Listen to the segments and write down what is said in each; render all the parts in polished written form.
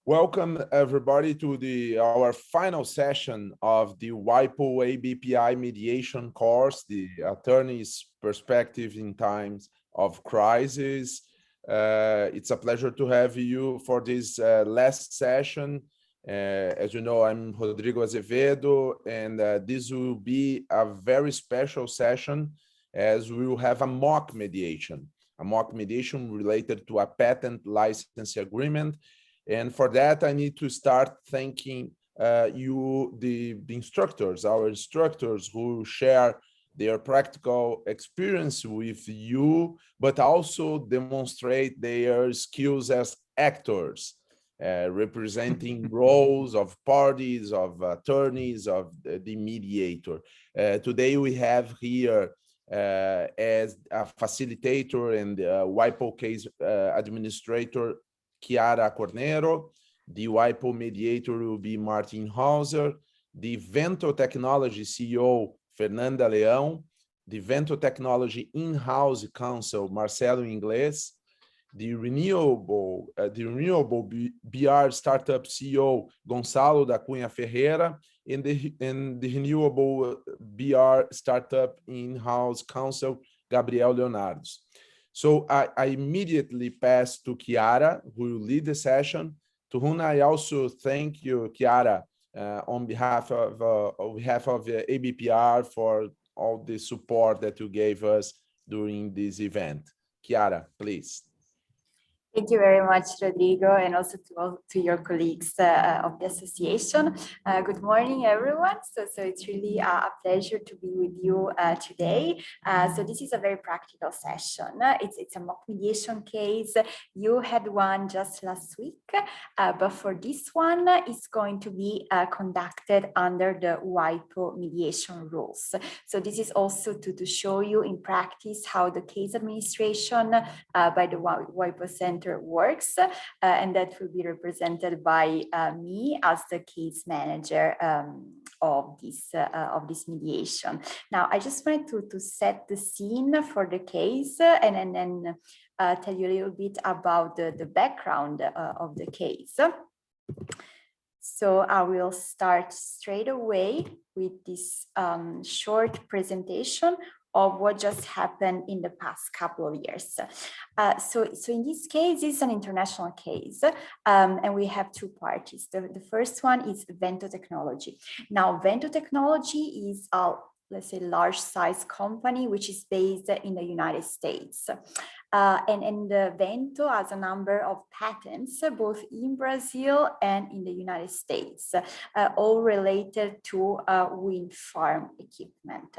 Welcome everybody to our final session of the WIPO ABPI mediation course, the attorney's perspective in times of crisis. It's a pleasure to have you for this last session. As you know, I'm Rodrigo Azevedo, and this will be a very special session as we will have a mock mediation related to a patent license agreement. And for that, I need to start thanking the instructors, our instructors who share their practical experience with you, but also demonstrate their skills as actors, representing roles of parties, of attorneys, of the mediator. Today we have here as a facilitator and WIPO case administrator, Chiara Cornero. The WIPO mediator will be Martin Hauser. The Vento Technology CEO, Fernanda Leão. The Vento Technology in-house counsel, Marcelo Inglês. The renewable BR startup CEO, Gonçalo da Cunha Ferreira. And the renewable BR startup in-house counsel, Gabriel Leonardo. So I immediately pass to Chiara, who will lead the session, to whom I also thank you, Chiara, on behalf of ABPR for all the support that you gave us during this event. Chiara, please. Thank you very much, Rodrigo, and also to your colleagues of the association. Good morning, everyone. So it's really a pleasure to be with you today. So this is a very practical session. It's a mock mediation case. You had one just last week, but for this one, it's going to be conducted under the WIPO mediation rules. So this is also to show you in practice how the case administration by the WIPO Center works, and that will be represented by me as the case manager of this mediation. Now, I just wanted to set the scene for the case and then tell you a little bit about the background of the case. So I will start straight away with this short presentation of what just happened in the past couple of years. So in this case, it's an international case, and we have two parties. The first one is Vento Technology. Now, Vento Technology is a, let's say, large size company, which is based in the United States. And Vento has a number of patents, both in Brazil and in the United States, all related to wind farm equipment.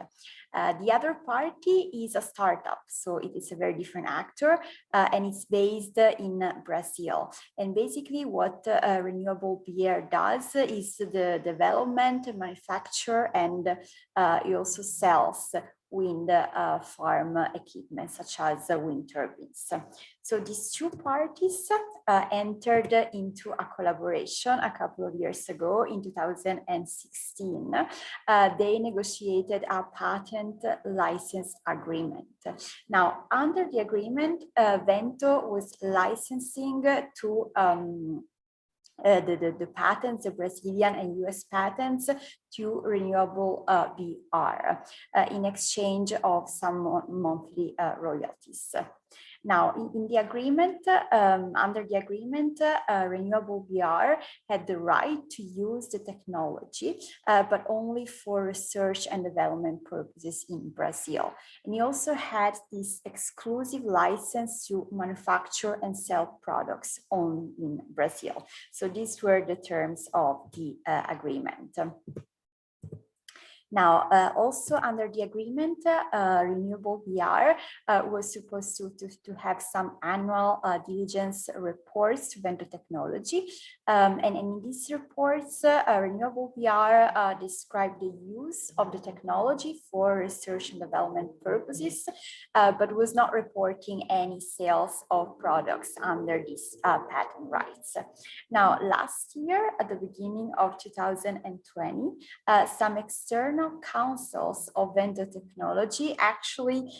The other party is a startup, so it is a very different actor, and it's based in Brazil. And basically what Renewable BR does is the development, manufacture, and it also sells wind farm equipment such as wind turbines. So these two parties entered into a collaboration a couple of years ago in 2016. They negotiated a patent license agreement. Now, under the agreement, Vento was licensing to the patents, the Brazilian and US patents, to Renewable BR in exchange of some monthly royalties. Now, in the agreement, under the agreement, Renewable BR had the right to use the technology, but only for research and development purposes in Brazil. And he also had this exclusive license to manufacture and sell products only in Brazil. So these were the terms of the agreement. Now, also under the agreement, Renewable BR was supposed to have some annual diligence reports to Vento Technology. And in these reports, Renewable BR described the use of the technology for research and development purposes, but was not reporting any sales of products under these patent rights. Now, last year, at the beginning of 2020, some external external counsels of vendor technology actually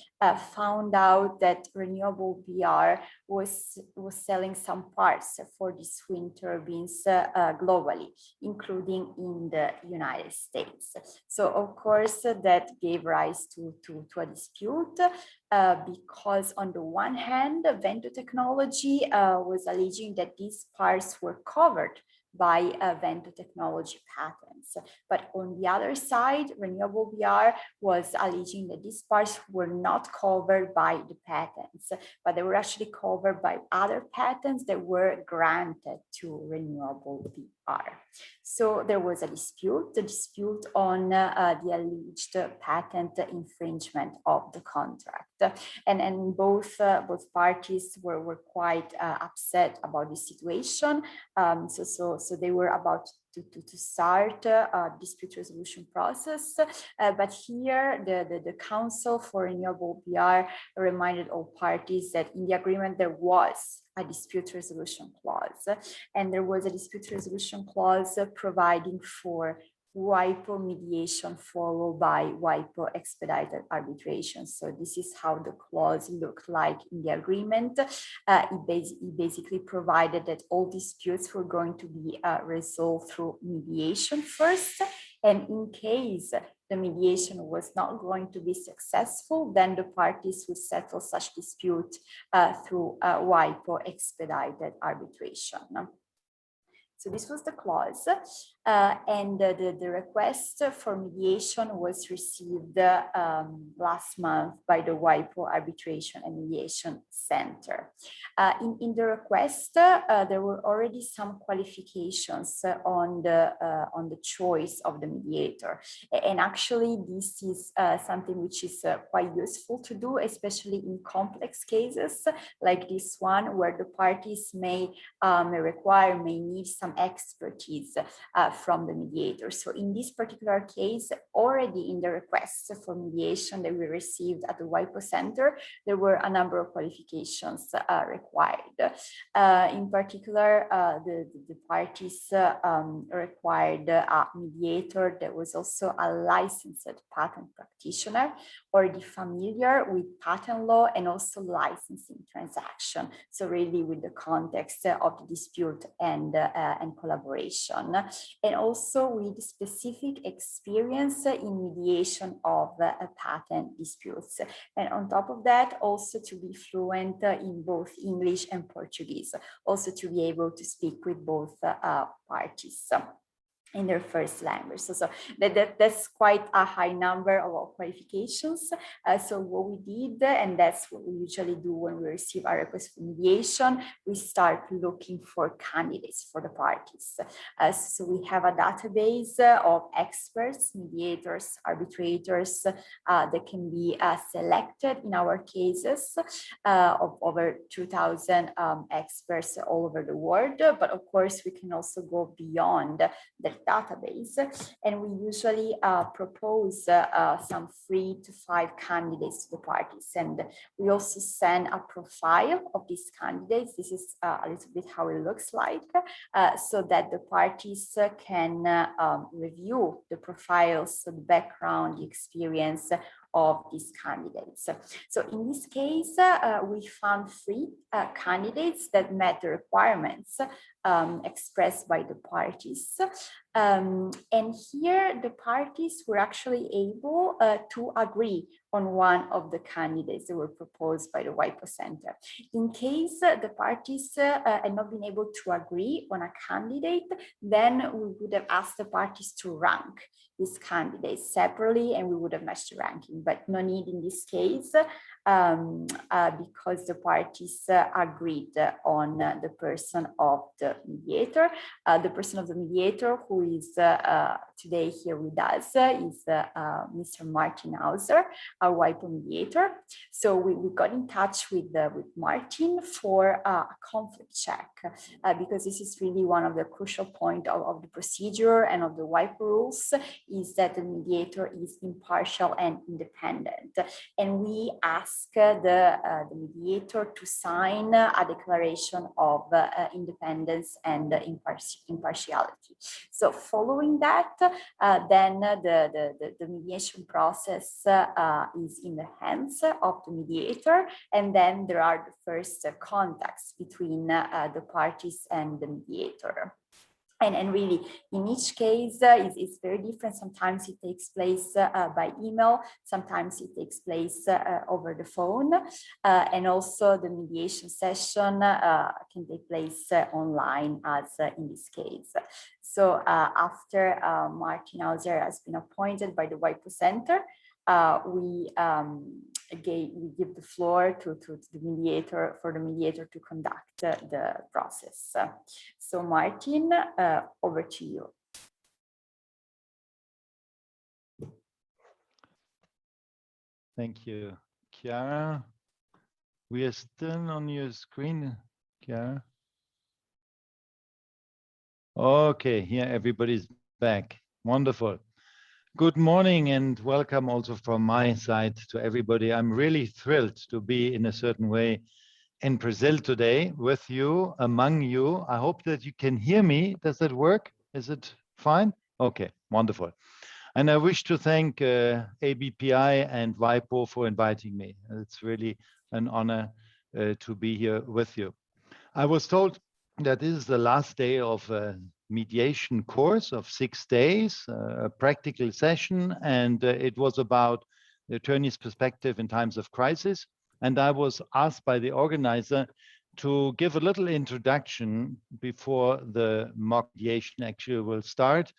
found out that renewable BR was selling some parts for these wind turbines globally, including in the United States. So of course that gave rise to a dispute because on the one hand, vendor technology was alleging that these parts were covered by vendor technology patents. But on the other side, renewable BR was alleging that these parts were not covered by the patents, but they were actually covered by other patents that were granted to renewable BR. So there was a dispute on the alleged patent infringement of the contract. And both parties were quite upset about this situation. So they were about to start a dispute resolution process. But here the Council for Renewable BR reminded all parties that in the agreement there was a dispute resolution clause, and there was a dispute resolution clause providing for WIPO mediation followed by WIPO expedited arbitration. So this is how the clause looked like in the agreement. It basically provided that all disputes were going to be resolved through mediation first, and in case the mediation was not going to be successful, then the parties would settle such dispute through WIPO expedited arbitration. So this was the clause, and the request for mediation was received last month by the WIPO Arbitration and Mediation Center. In the request, there were already some qualifications on the choice of the mediator, and actually this is something which is quite useful to do, especially in complex cases like this one, where the parties may need some expertise from the mediator. So in this particular case, already in the request for mediation that we received at the WIPO Center, there were a number of qualifications required. In particular, the parties required a mediator that was also a licensed patent practitioner, already familiar with patent law and also licensing transaction. So really with the context of the dispute and collaboration, and also with specific experience in mediation of patent disputes. And on top of that, also to be fluent in both English and Portuguese, also to be able to speak with both parties in their first language. So that's quite a high number of qualifications. So what we did, and that's what we usually do when we receive our request for mediation, we start looking for candidates for the parties. So we have a database of experts, mediators, arbitrators that can be selected in our cases of over 2,000 experts all over the world. But of course, we can also go beyond the database, and we usually propose some 3 to 5 candidates to the parties, and we also send a profile of these candidates. This is a little bit how it looks like, so that the parties can review the profiles, the background, the experience of these candidates. So in this case, we found 3 candidates that met the requirements expressed by the parties. And here the parties were actually able to agree on one of the candidates that were proposed by the WIPO Center. In case the parties had not been able to agree on a candidate, then we would have asked the parties to rank these candidates separately, and we would have matched the ranking, but no need in this case, because the parties agreed on the person of the mediator. The person of the mediator, who is today here with us, is Mr. Martin Hauser, our WIPO mediator. So we got in touch with Martin for a conflict check, because this is really one of the crucial points of the procedure and of the WIPO rules, is that the mediator is impartial and independent. And we asked ask the mediator to sign a declaration of independence and impartiality. So following that, then the mediation process is in the hands of the mediator, and then there are the first contacts between the parties and the mediator. And really, in each case, it's very different. Sometimes it takes place by email, sometimes it takes place over the phone, and also the mediation session can take place online, as in this case. So after Martin Hauser has been appointed by the WIPO Center, we give the floor to the mediator, for the mediator to conduct the process. So Martin, over to you. Thank you, Chiara. We are still on your screen, Chiara. Okay, here everybody's back. Wonderful. Good morning and welcome also from my side to everybody. I'm really thrilled to be in a certain way in Brazil today with you, among you. I hope that you can hear me. Does that work? Is it fine? Okay, wonderful. And I wish to thank ABPI and WIPO for inviting me. It's really an honor to be here with you. I was told that this is the last day of a mediation course of 6 days, a practical session, and it was about the attorney's perspective in times of crisis. And I was asked by the organizer to give a little introduction before the mock mediation actually will start.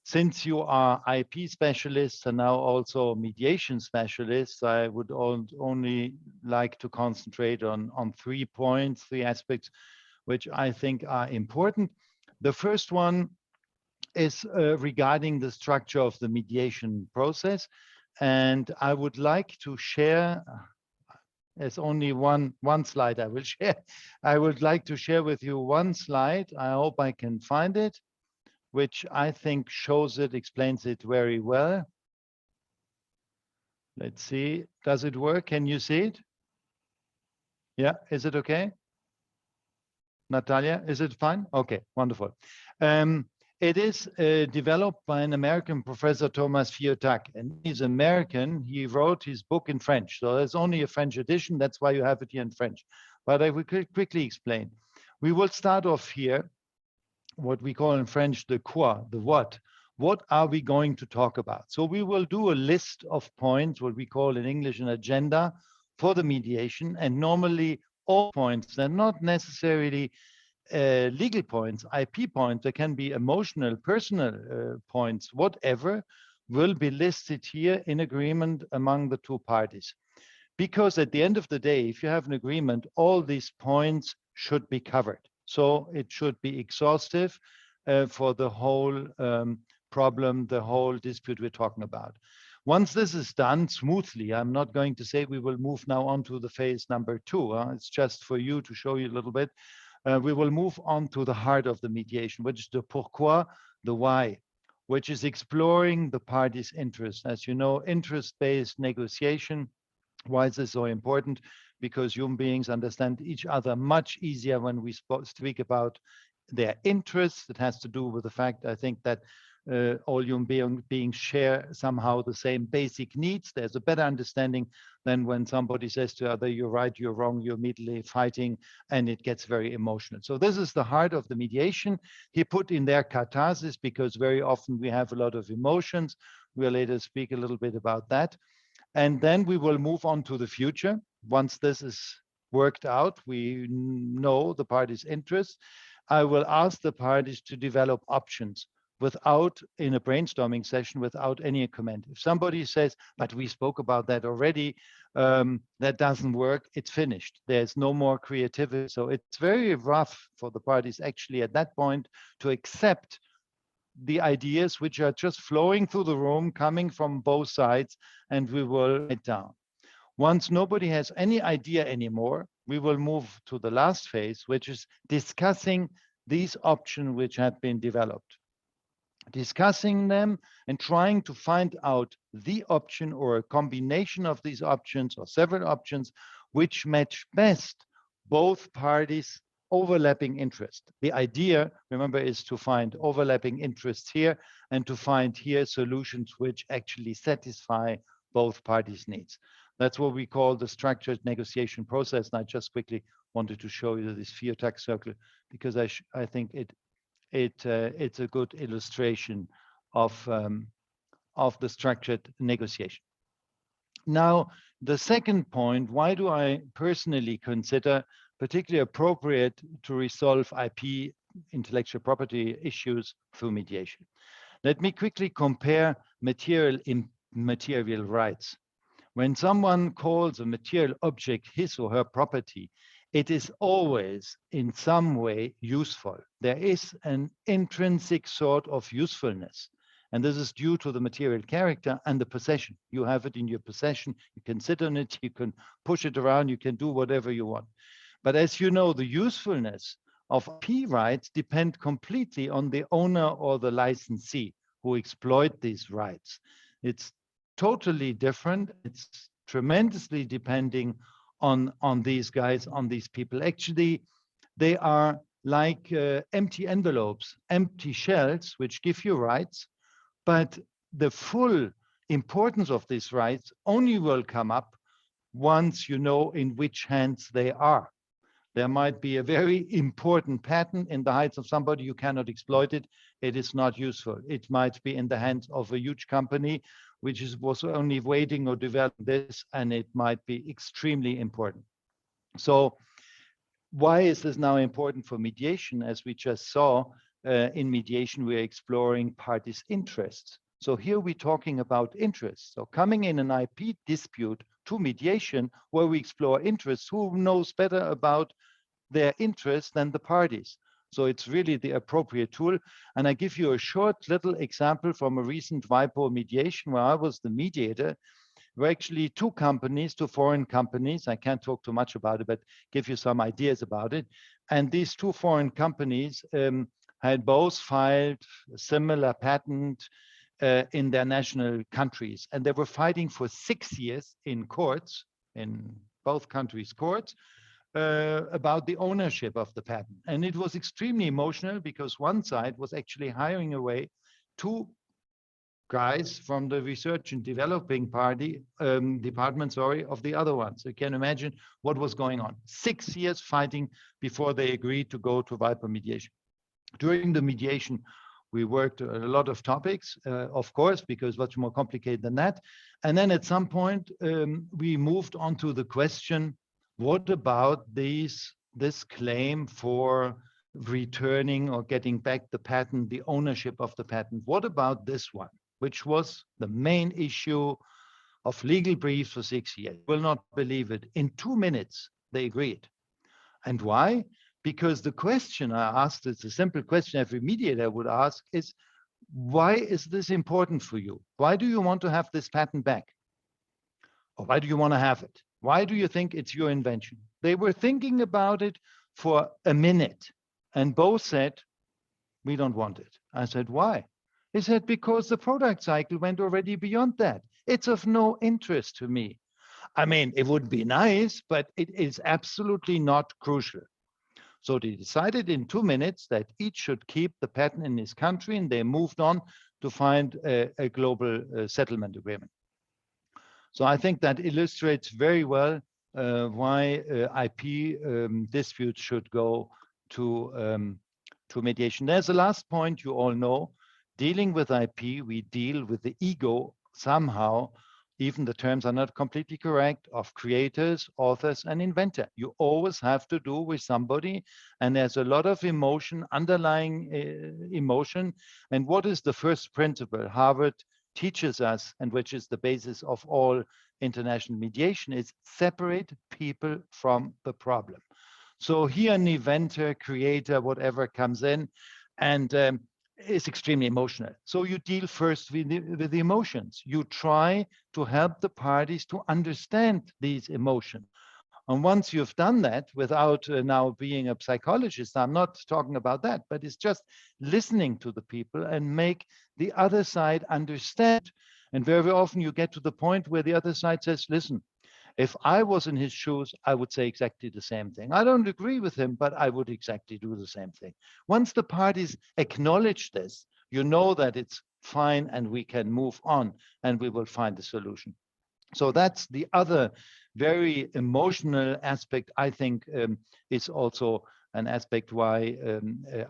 Since you are IP specialists and now also mediation specialists, I would only like to concentrate on 3 points, 3 aspects, which I think are important. The first one is regarding the structure of the mediation process. And I would like to share, there's only one slide I will share. I would like to share with you one slide. I hope I can find it, which I think shows it, explains it very well. Let's see, does it work? Can you see it? Yeah, is it okay? Natalia, is it fine? Okay, wonderful. It is developed by an American professor, Thomas Fiotak, and he's American. He wrote his book in French, so there's only a French edition. That's why you have it here in French. But I will quickly explain. We will start off here, what we call in French the quoi, the what. What are we going to talk about? So we will do a list of points, what we call in English an agenda for the mediation, and normally all points, they're not necessarily legal points, IP points, there can be emotional, personal points, whatever, will be listed here in agreement among the 2 parties. Because at the end of the day, if you have an agreement, all these points should be covered. So it should be exhaustive for the whole problem, the whole dispute we're talking about. Once this is done smoothly, I'm not going to say we will move now on to the phase number 2. It's just for you to show you a little bit. We will move on to the heart of the mediation, which is the pourquoi, the why, which is exploring the parties' interest. As you know, interest-based negotiation. Why is this so important? Because human beings understand each other much easier when we speak about their interests. It has to do with the fact, I think, that all human beings share somehow the same basic needs. There's a better understanding than when somebody says to other, you're right, you're wrong, you're immediately fighting, and it gets very emotional. So this is the heart of the mediation. He put in there catharsis, because very often we have a lot of emotions. We'll later speak a little bit about that. And then we will move on to the future. Once this is worked out, we know the parties' interests. I will ask the parties to develop options without, in a brainstorming session, without any comment. If somebody says, but we spoke about that already, that doesn't work, it's finished. There's no more creativity. So it's very rough for the parties actually at that point to accept the ideas which are just flowing through the room, coming from both sides, and we will write down. Once nobody has any idea anymore, we will move to the last phase, which is discussing these options which have been developed. Discussing them and trying to find out the option or a combination of these options or several options which match best both parties' overlapping interest. The idea, remember, is to find overlapping interests here and to find here solutions which actually satisfy both parties' needs. That's what we call the structured negotiation process. And I just quickly wanted to show you this Fear-Tax circle because I think it's a good illustration of the structured negotiation. Now, the second point, why do I personally consider particularly appropriate to resolve IP, intellectual property issues through mediation? Let me quickly compare material immaterial rights. When someone calls a material object his or her property, it is always in some way useful. There is an intrinsic sort of usefulness. And this is due to the material character and the possession. You have it in your possession, you can sit on it, you can push it around, you can do whatever you want. But as you know, the usefulness of IP rights depend completely on the owner or the licensee who exploit these rights. It's totally different. It's tremendously depending on these guys, on these people. Actually, they are like empty envelopes, empty shells, which give you rights, but the full importance of these rights only will come up once you know in which hands they are. There might be a very important patent in the hands of somebody, you cannot exploit it, it is not useful. It might be in the hands of a huge company, which was only waiting or developing this, and it might be extremely important. So why is this now important for mediation? As we just saw, in mediation, we're exploring parties' interests. So here we're talking about interests. So coming in an IP dispute to mediation, where we explore interests, who knows better about their interests than the parties? So it's really the appropriate tool. And I give you a short little example from a recent WIPO mediation where I was the mediator. Were actually two foreign companies. I can't talk too much about it, but give you some ideas about it. And these two foreign companies had both filed a similar patent in their national countries. And they were fighting for 6 years in courts, in both countries' courts, about the ownership of the patent. And it was extremely emotional because one side was actually hiring away two guys from the research and developing department of the other one. So you can imagine what was going on. 6 years fighting before they agreed to go to WIPO mediation. During the mediation, we worked a lot of topics, of course, because much more complicated than that. And then at some point, we moved on to the question, what about this claim for returning or getting back the patent, the ownership of the patent? What about this one, which was the main issue of legal briefs for 6 years? You will not believe it. In 2 minutes, they agreed. And why? Because the question I asked, it's a simple question every mediator would ask, is why is this important for you? Why do you want to have this patent back? Or why do you want to have it? Why do you think it's your invention? They were thinking about it for a minute and both said, we don't want it. I said, why? He said, because the product cycle went already beyond that. It's of no interest to me. I mean, it would be nice, but it is absolutely not crucial. So they decided in 2 minutes that each should keep the patent in his country, and they moved on to find a global settlement agreement. So I think that illustrates very well why IP disputes should go to mediation. There's a last point you all know. Dealing with IP, we deal with the ego somehow, even the terms are not completely correct, of creators, authors, and inventor. You always have to do with somebody, and there's a lot of emotion, underlying emotion. And what is the first principle Harvard teaches us, and which is the basis of all international mediation, is separate people from the problem. So here an inventor, creator, whatever comes in, and is extremely emotional. So you deal first with the emotions. You try to help the parties to understand these emotions. And once you've done that, without now being a psychologist, I'm not talking about that, but it's just listening to the people and make the other side understand And very often you get to the point where the other side says, listen, if I was in his shoes, I would say exactly the same thing. I don't agree with him, but I would exactly do the same thing. Once the parties acknowledge this, you know that it's fine and we can move on and we will find a solution. So that's the other very emotional aspect, I think, is also an aspect why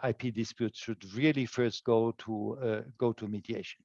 IP disputes should really first go to mediation.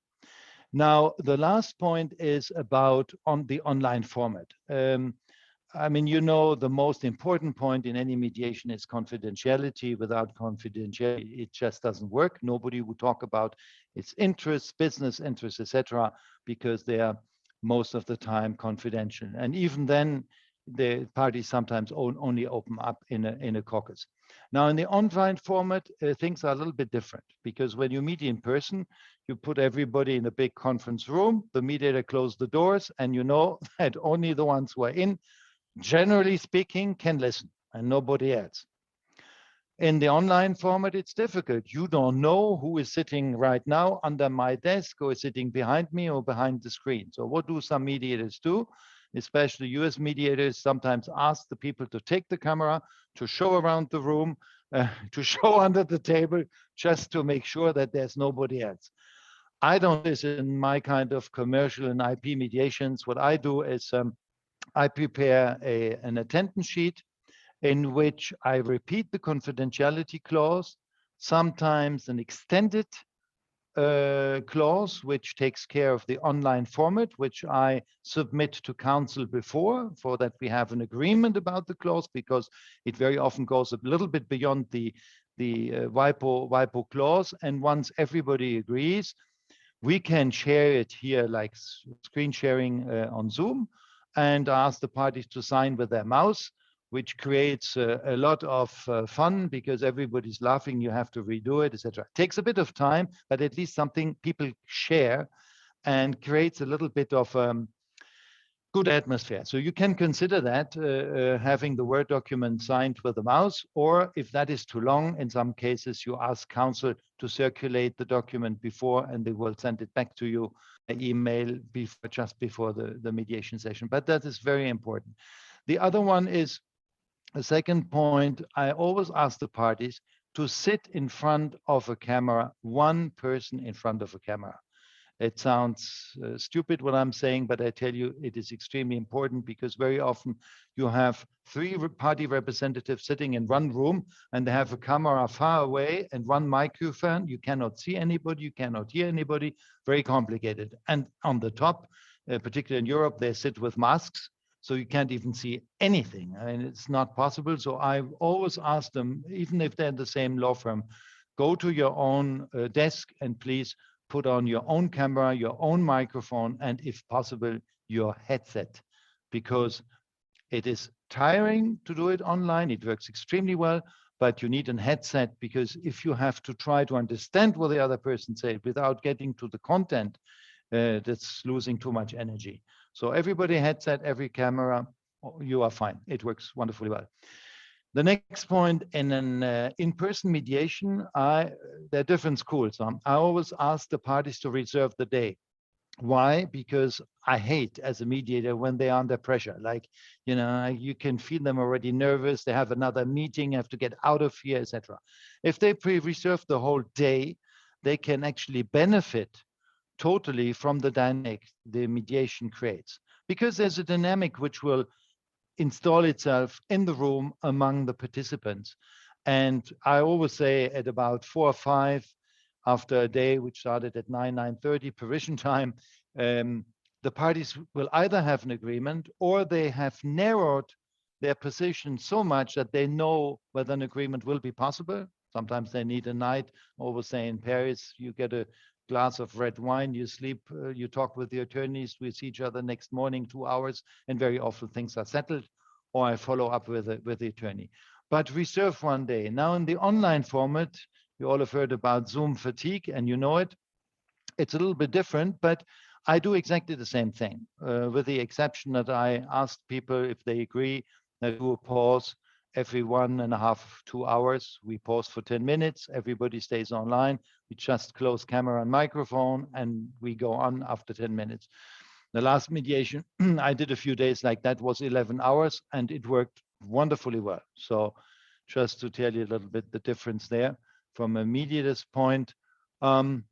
Now, the last point is about the online format. I mean, you know, the most important point in any mediation is confidentiality. Without confidentiality, it just doesn't work. Nobody would talk about its interests, business interests, etc., because they are most of the time confidential. And even then, the parties sometimes only open up in a caucus. Now, in the online format, things are a little bit different, because when you meet in person, you put everybody in a big conference room, the mediator closed the doors, and you know that only the ones who are in, generally speaking, can listen, and nobody else. In the online format, it's difficult. You don't know who is sitting right now under my desk, or is sitting behind me or behind the screen. So what do some mediators do? Especially US mediators sometimes ask the people to take the camera, to show around the room, to show under the table, just to make sure that there's nobody else. I don't do this in my kind of commercial and IP mediations. What I do is I prepare an attendance sheet in which I repeat the confidentiality clause, sometimes an extended clause, which takes care of the online format, which I submit to counsel before, for that we have an agreement about the clause, because it very often goes a little bit beyond the WIPO clause. And once everybody agrees, we can share it here, like screen sharing on Zoom, and ask the parties to sign with their mouse, which creates a lot of fun, because everybody's laughing, you have to redo it, etc. Takes a bit of time, but at least something people share and creates a little bit of good atmosphere. So you can consider that having the Word document signed with a mouse, or if that is too long, in some cases you ask counsel to circulate the document before, and they will send it back to you by email just before the mediation session. But that is very important. The other one is, a second point, I always ask the parties to sit in front of a camera, one person in front of a camera. It sounds stupid what I'm saying, but I tell you it is extremely important, because very often you have three party representatives sitting in one room and they have a camera far away and one microphone. You cannot see anybody, you cannot hear anybody, very complicated. And on the top, particularly in Europe, they sit with masks. So you can't even see anything. I mean, it's not possible. So I always ask them, even if they're in the same law firm, go to your own desk and please put on your own camera, your own microphone, and if possible, your headset, because it is tiring to do it online. It works extremely well, but you need a headset, because if you have to try to understand what the other person said without getting to the content, that's losing too much energy. So everybody headset, every camera, you are fine. It works wonderfully well. The next point, in an in-person mediation, there are different schools. I always ask the parties to reserve the day. Why? Because I hate, as a mediator, when they are under pressure. Like, you know, you can feel them already nervous. They have another meeting, have to get out of here, etc. If they reserve the whole day, they can actually benefit totally from the dynamic the mediation creates, because there's a dynamic which will install itself in the room among the participants. And I always say at about 4 or 5 after a day, which started at 9:30 Parisian time, the parties will either have an agreement or they have narrowed their position so much that they know whether an agreement will be possible. Sometimes they need a night. Always say in Paris, you get a glass of red wine, you sleep, you talk with the attorneys, we see each other next morning, 2 hours, and very often things are settled, or I follow up with the attorney. But reserve one day. Now in the online format, you all have heard about Zoom fatigue, and you know it. It's a little bit different, but I do exactly the same thing, with the exception that I ask people if they agree, I do a pause, every 1.5, 2 hours, we pause for 10 minutes, everybody stays online, we just close camera and microphone, and we go on after 10 minutes. The last mediation I did a few days like that was 11 hours, and it worked wonderfully well. So just to tell you a little bit the difference there from a mediator's point. A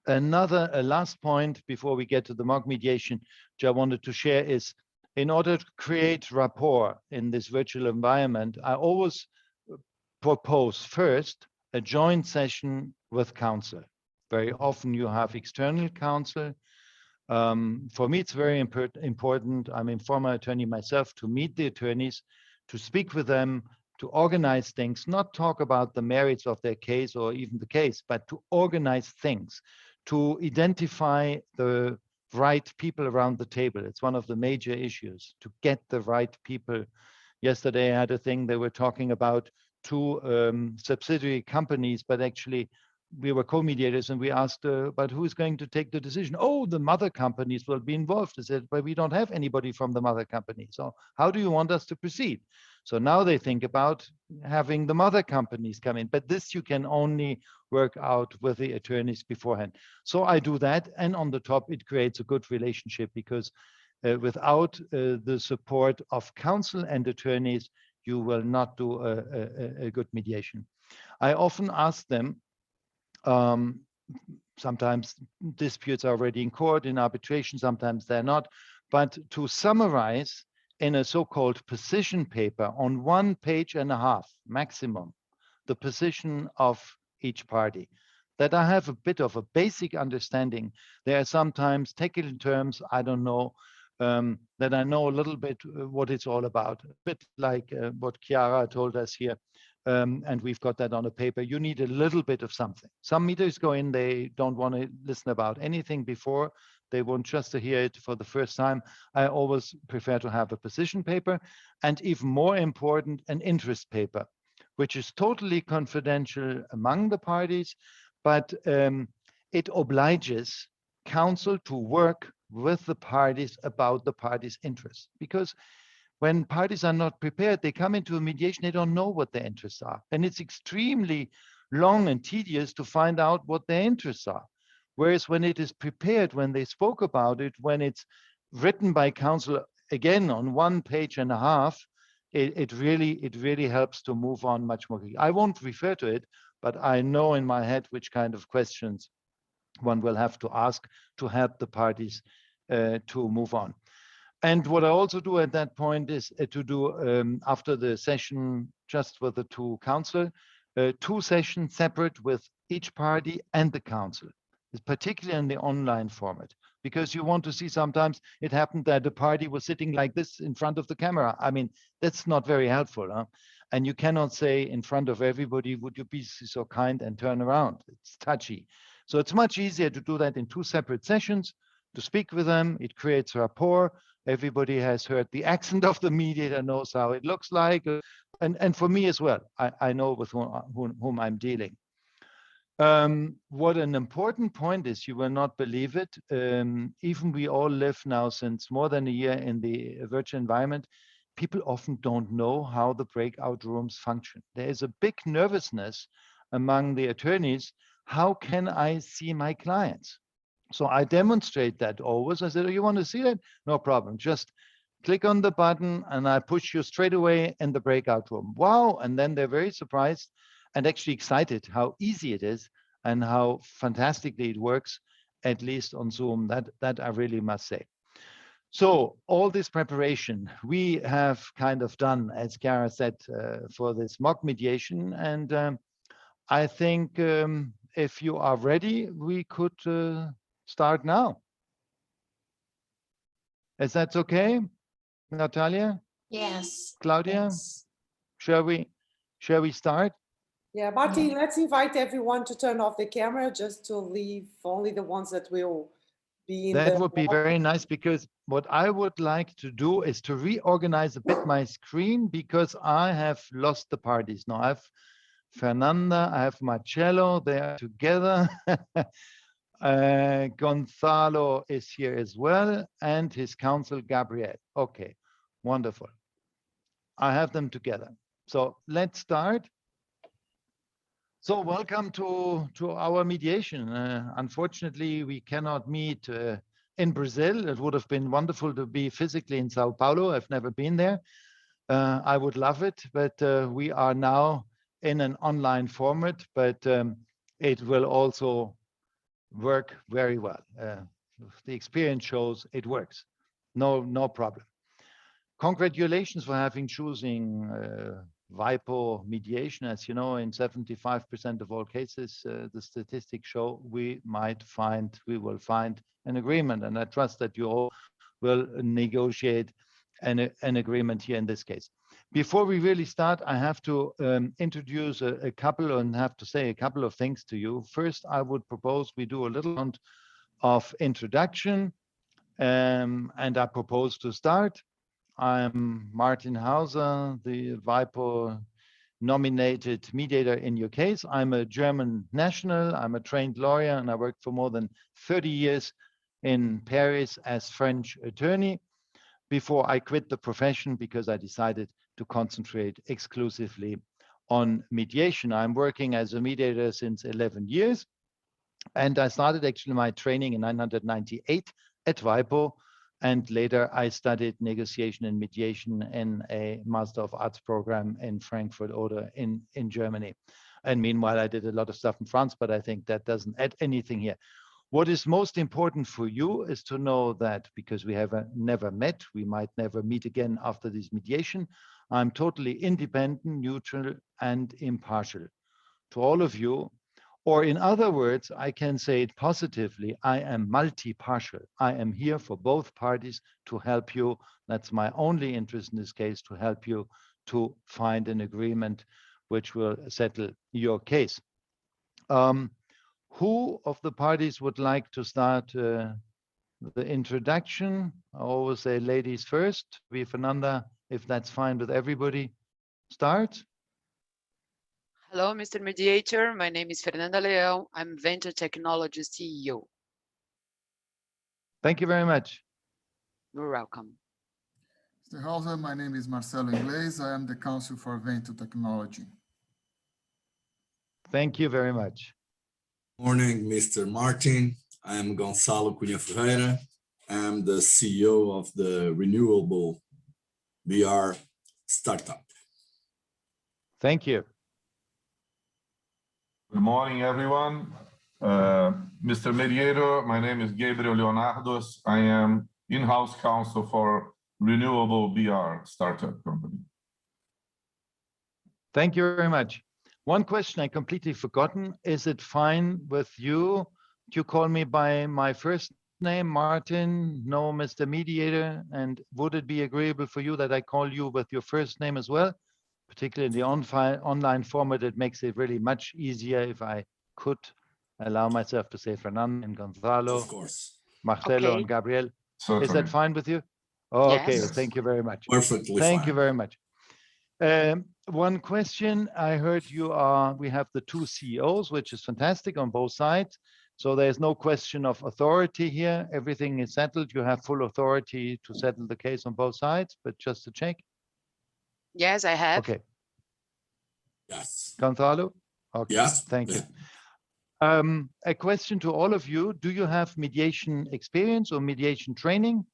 last point before we get to the mock mediation, which I wanted to share is, in order to create rapport in this virtual environment, I always propose first a joint session with counsel. Very often you have external counsel. For me, it's very important, I'm a former attorney myself, to meet the attorneys, to speak with them, to organize things, not talk about the merits of their case or even the case, but to organize things, to identify the right people around the table. It's one of the major issues, to get the right people. Yesterday I had a thing, they were talking about 2 subsidiary companies, but actually we were co-mediators, and we asked, but who's going to take the decision? Oh, the mother companies will be involved. I said, but we don't have anybody from the mother company. So how do you want us to proceed? So now they think about having the mother companies come in, but this you can only work out with the attorneys beforehand. So I do that, and on the top, it creates a good relationship, because without the support of counsel and attorneys, you will not do a good mediation. I often ask them, sometimes disputes are already in court, in arbitration, sometimes they're not, but to summarize in a so-called position paper on 1.5 pages maximum, the position of each party, that I have a bit of a basic understanding. There are sometimes technical terms I don't know, that I know a little bit what it's all about, a bit like what Chiara told us here. And we've got that on a paper. You need a little bit of something. Some mediators go in, they don't want to listen about anything before. They want just to hear it for the first time. I always prefer to have a position paper, and even more important, an interest paper, which is totally confidential among the parties, but it obliges counsel to work with the parties about the parties' interests. Because when parties are not prepared, they come into a mediation, they don't know what their interests are. And it's extremely long and tedious to find out what their interests are. Whereas when it is prepared, when they spoke about it, when it's written by counsel, again, on 1.5 pages, it really helps to move on much more quickly. I won't refer to it, but I know in my head which kind of questions one will have to ask to help the parties to move on. And what I also do at that point is to do, after the session just with the 2 counsel, 2 sessions separate with each party and the counsel, particularly in the online format, because you want to see, sometimes it happened that the party was sitting like this in front of the camera. I mean, that's not very helpful. Huh? And you cannot say in front of everybody, would you be so kind and turn around? It's touchy. So it's much easier to do that in 2 separate sessions, to speak with them. It creates rapport. Everybody has heard the accent of the mediator, knows how it looks like. And for me as well, I know with whom I'm dealing. What an important point is, you will not believe it. Even we all live now since more than a year in the virtual environment. People often don't know how the breakout rooms function. There is a big nervousness among the attorneys. How can I see my clients? So I demonstrate that always. I said, oh, you want to see that? No problem. Just click on the button and I push you straight away in the breakout room. Wow. And then they're very surprised and actually excited how easy it is and how fantastically it works, at least on Zoom. That I really must say. So all this preparation we have kind of done, as Chiara said, for this mock mediation. And I think if you are ready, we could start now. Is that okay, Natalia? Yes. Claudia? Yes. Shall we start? Yeah, Martin, let's invite everyone to turn off the camera, just to leave only the ones that will be in That would be very nice, because what I would like to do is to reorganize a bit my screen, because I have lost the parties. Now I have Fernanda, I have Marcello, they are together. Gonzalo is here as well, and his counsel, Gabriel. Okay, wonderful. I have them together. So let's start. So welcome to our mediation. Unfortunately, we cannot meet in Brazil. It would have been wonderful to be physically in Sao Paulo. I've never been there. I would love it, but we are now in an online format, but it will also work very well. The experience shows it works. No problem. Congratulations for having choosing WIPO mediation. As you know, in 75% of all cases, the statistics show we will find an agreement, and I trust that you all will negotiate an agreement here in this case. Before we really start, I have to introduce a couple and have to say a couple of things to you. First, I would propose we do a little round of introduction, and I propose to start. I'm Martin Hauser, the WIPO nominated mediator in your case. I'm a German national, I'm a trained lawyer, and I worked for more than 30 years in Paris as French attorney before I quit the profession because I decided to concentrate exclusively on mediation. I'm working as a mediator since 11 years, and I started actually my training in 1998 at WIPO, and later I studied negotiation and mediation in a Master of Arts program in Frankfurt Oder in Germany. And meanwhile, I did a lot of stuff in France, but I think that doesn't add anything here. What is most important for you is to know that because we have never met, we might never meet again after this mediation, I'm totally independent, neutral, and impartial to all of you. Or in other words, I can say it positively, I am multi-partial. I am here for both parties to help you. That's my only interest in this case, to help you to find an agreement which will settle your case. Who of the parties would like to start the introduction? I always say ladies first. Fernanda, if that's fine with everybody, start. Hello, Mr. Mediator. My name is Fernanda Leão. I'm Venture Technology CEO. Thank you very much. You're welcome. Mr. Hauser, my name is Marcelo Inglês. I am the counsel for Venture Technology. Thank you very much. Morning, Mr. Martin. I am Gonçalo Cunha Ferreira. I am the CEO of the Renewable VR startup. Thank you. Good morning, everyone. Mr. Mediator, my name is Gabriel Leonardos. I am in-house counsel for Renewable VR startup company. Thank you very much. One question I completely forgotten. Is it fine with you? Do you call me by my first name, Martin? No, Mr. Mediator. And would it be agreeable for you that I call you with your first name as well? Particularly in the online format, it makes it really much easier if I could allow myself to say Fernando and Gonzalo, Of course. Marcelo Okay. and Gabriel. Certainly. Is that fine with you? Oh, Yes. okay, thank you very much. Perfectly Thank fine. you very much. One question, I heard we have the two CEOs, which is fantastic on both sides. So there's no question of authority here. Everything is settled. You have full authority to settle the case on both sides, but just to check. Yes, I have. Okay, Yes. Gonzalo? Okay, Yes. thank you. A question to all of you. Do you have mediation experience or mediation training?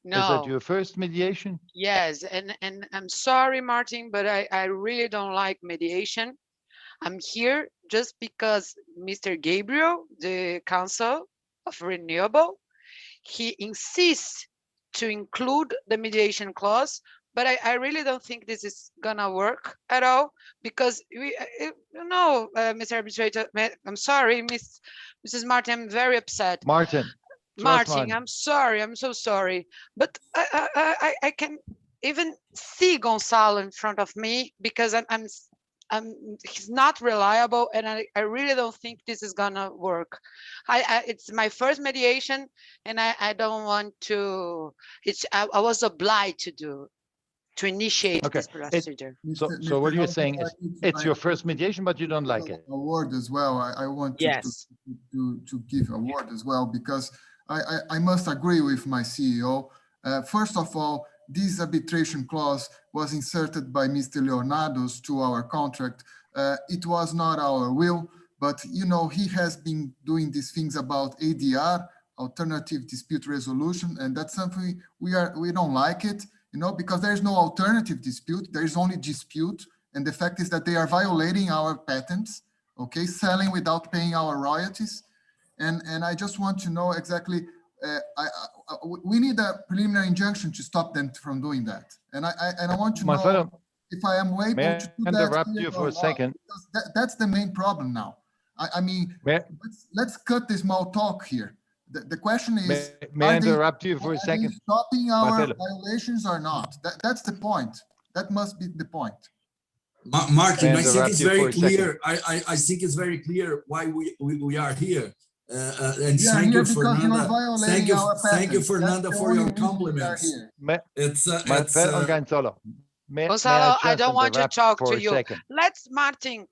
No. Is that your first mediation? Yes, and I'm sorry, Martin, but I really don't like mediation. I'm here just because Mr. Gabriel, the counsel of Renewable, he insists to include the mediation clause, but I really don't think this is gonna work at all because Mr. Arbitrator, I'm sorry, Mrs. Martin, I'm very upset. Martin. Martin, I'm sorry, I'm so sorry, but I can even see Gonzalo in front of me because he's not reliable, and I really don't think this is gonna work. It's my first mediation, and I don't want to. I was obliged to initiate this procedure. So what you're saying is it's your first mediation, but you don't like it. A word as well. I want to give a word as well, because I must agree with my CEO. First of all, this arbitration clause was inserted by Mr. Leonardo's to our contract. It was not our will, but you know, he has been doing these things about ADR, alternative dispute resolution, and that's something we don't like it, you know, because there is no alternative dispute, there is only dispute, and the fact is that they are violating our patents, okay, selling without paying our royalties, and I just want to know exactly. We need a preliminary injunction to stop them from doing that, and I want to know if I am able to do that. Interrupt you for a second. That's the main problem now. I mean, let's cut the small talk here. The question is, may I interrupt you for a second? Stopping our violations or not? That's the point. That must be the point. Martin, I think it's very clear. I think it's very clear why we are here. And thank you, Fernanda. Thank you, Fernanda, for your compliments. Gonzalo, I don't want to talk to you. Let's Martin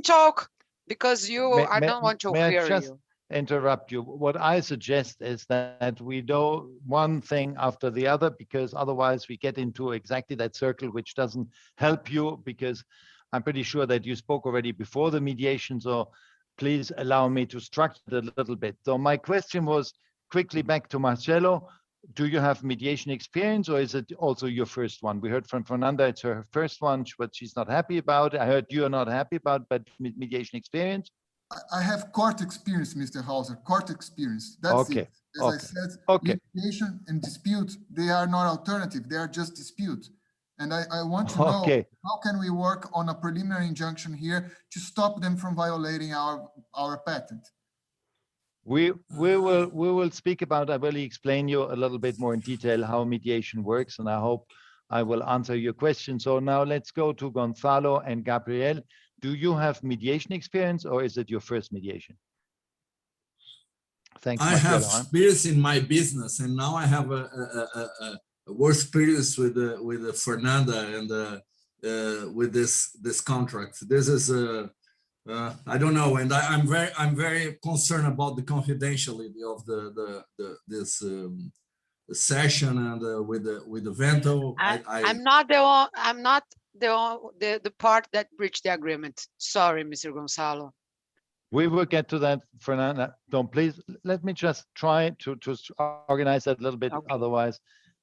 talk, because I don't want to hear you. Interrupt you. What I suggest is that we do one thing after the other, because otherwise we get into exactly that circle, which doesn't help you, because I'm pretty sure that you spoke already before the mediation. So please allow me to structure it a little bit. So my question was quickly back to Marcelo. Do you have mediation experience, or is it also your first one? We heard from Fernanda, it's her first one, but she's not happy about it. I heard you are not happy about, but mediation experience? I have court experience, Mr. Hauser, court experience. That's it. As I said, mediation and dispute, they are not alternative. They are just dispute. And I want to know, how can we work on a preliminary injunction here to stop them from violating our patent? We will speak about, I will explain you a little bit more in detail how mediation works, and I hope I will answer your question. So now let's go to Gonzalo and Gabriel. Do you have mediation experience, or is it your first mediation? Thanks, I have experience in my business, and now I have a work experience with Fernanda and with this contract. This is I don't know, and I'm very concerned about the confidentiality of this session and with the Vento. I'm not the one. I'm not the part that breached the agreement. Sorry, Mr. Gonzalo. We will get to that, Fernanda. Don't, please let me just try to organize that a little bit. Okay. Otherwise,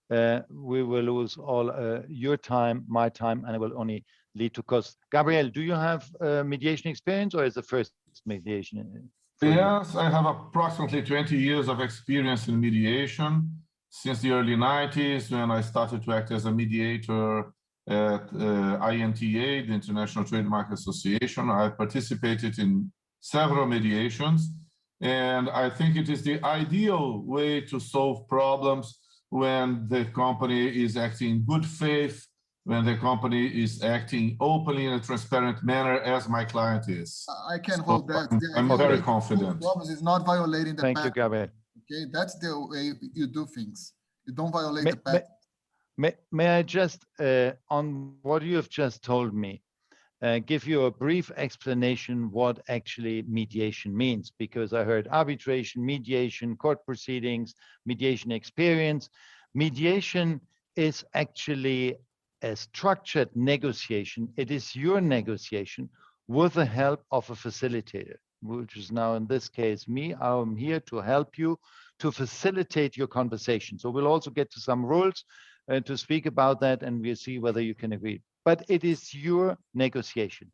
we will lose all your time, my time, and it will only lead to cost. Gabriel, do you have mediation experience, or is the first mediation? Yes, I have approximately 20 years of experience in mediation since the early 90s, when I started to act as a mediator at INTA, the International Trademark Association. I participated in several mediations, and I think it is the ideal way to solve problems when the company is acting in good faith, when the company is acting openly in a transparent manner, as my client is. I can hold that. I'm very confident. The problem is not violating the patent. Thank you, Gabriel. Okay, that's the way you do things. You don't violate the patent. May I just, on what you have just told me, give you a brief explanation what actually mediation means, because I heard arbitration, mediation, court proceedings, mediation experience. Mediation is actually a structured negotiation. It is your negotiation with the help of a facilitator, which is now in this case me. I'm here to help you to facilitate your conversation. So we'll also get to some rules to speak about that, and we'll see whether you can agree. But it is your negotiation.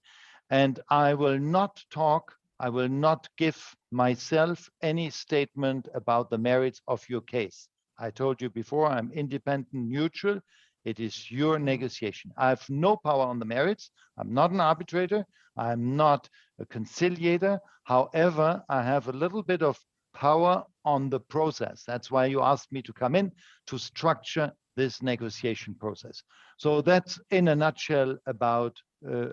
And I will not talk, I will not give myself any statement about the merits of your case. I told you before, I'm independent, neutral. It is your negotiation. I have no power on the merits. I'm not an arbitrator. I'm not a conciliator. However, I have a little bit of power on the process. That's why you asked me to come in to structure this negotiation process. So that's in a nutshell about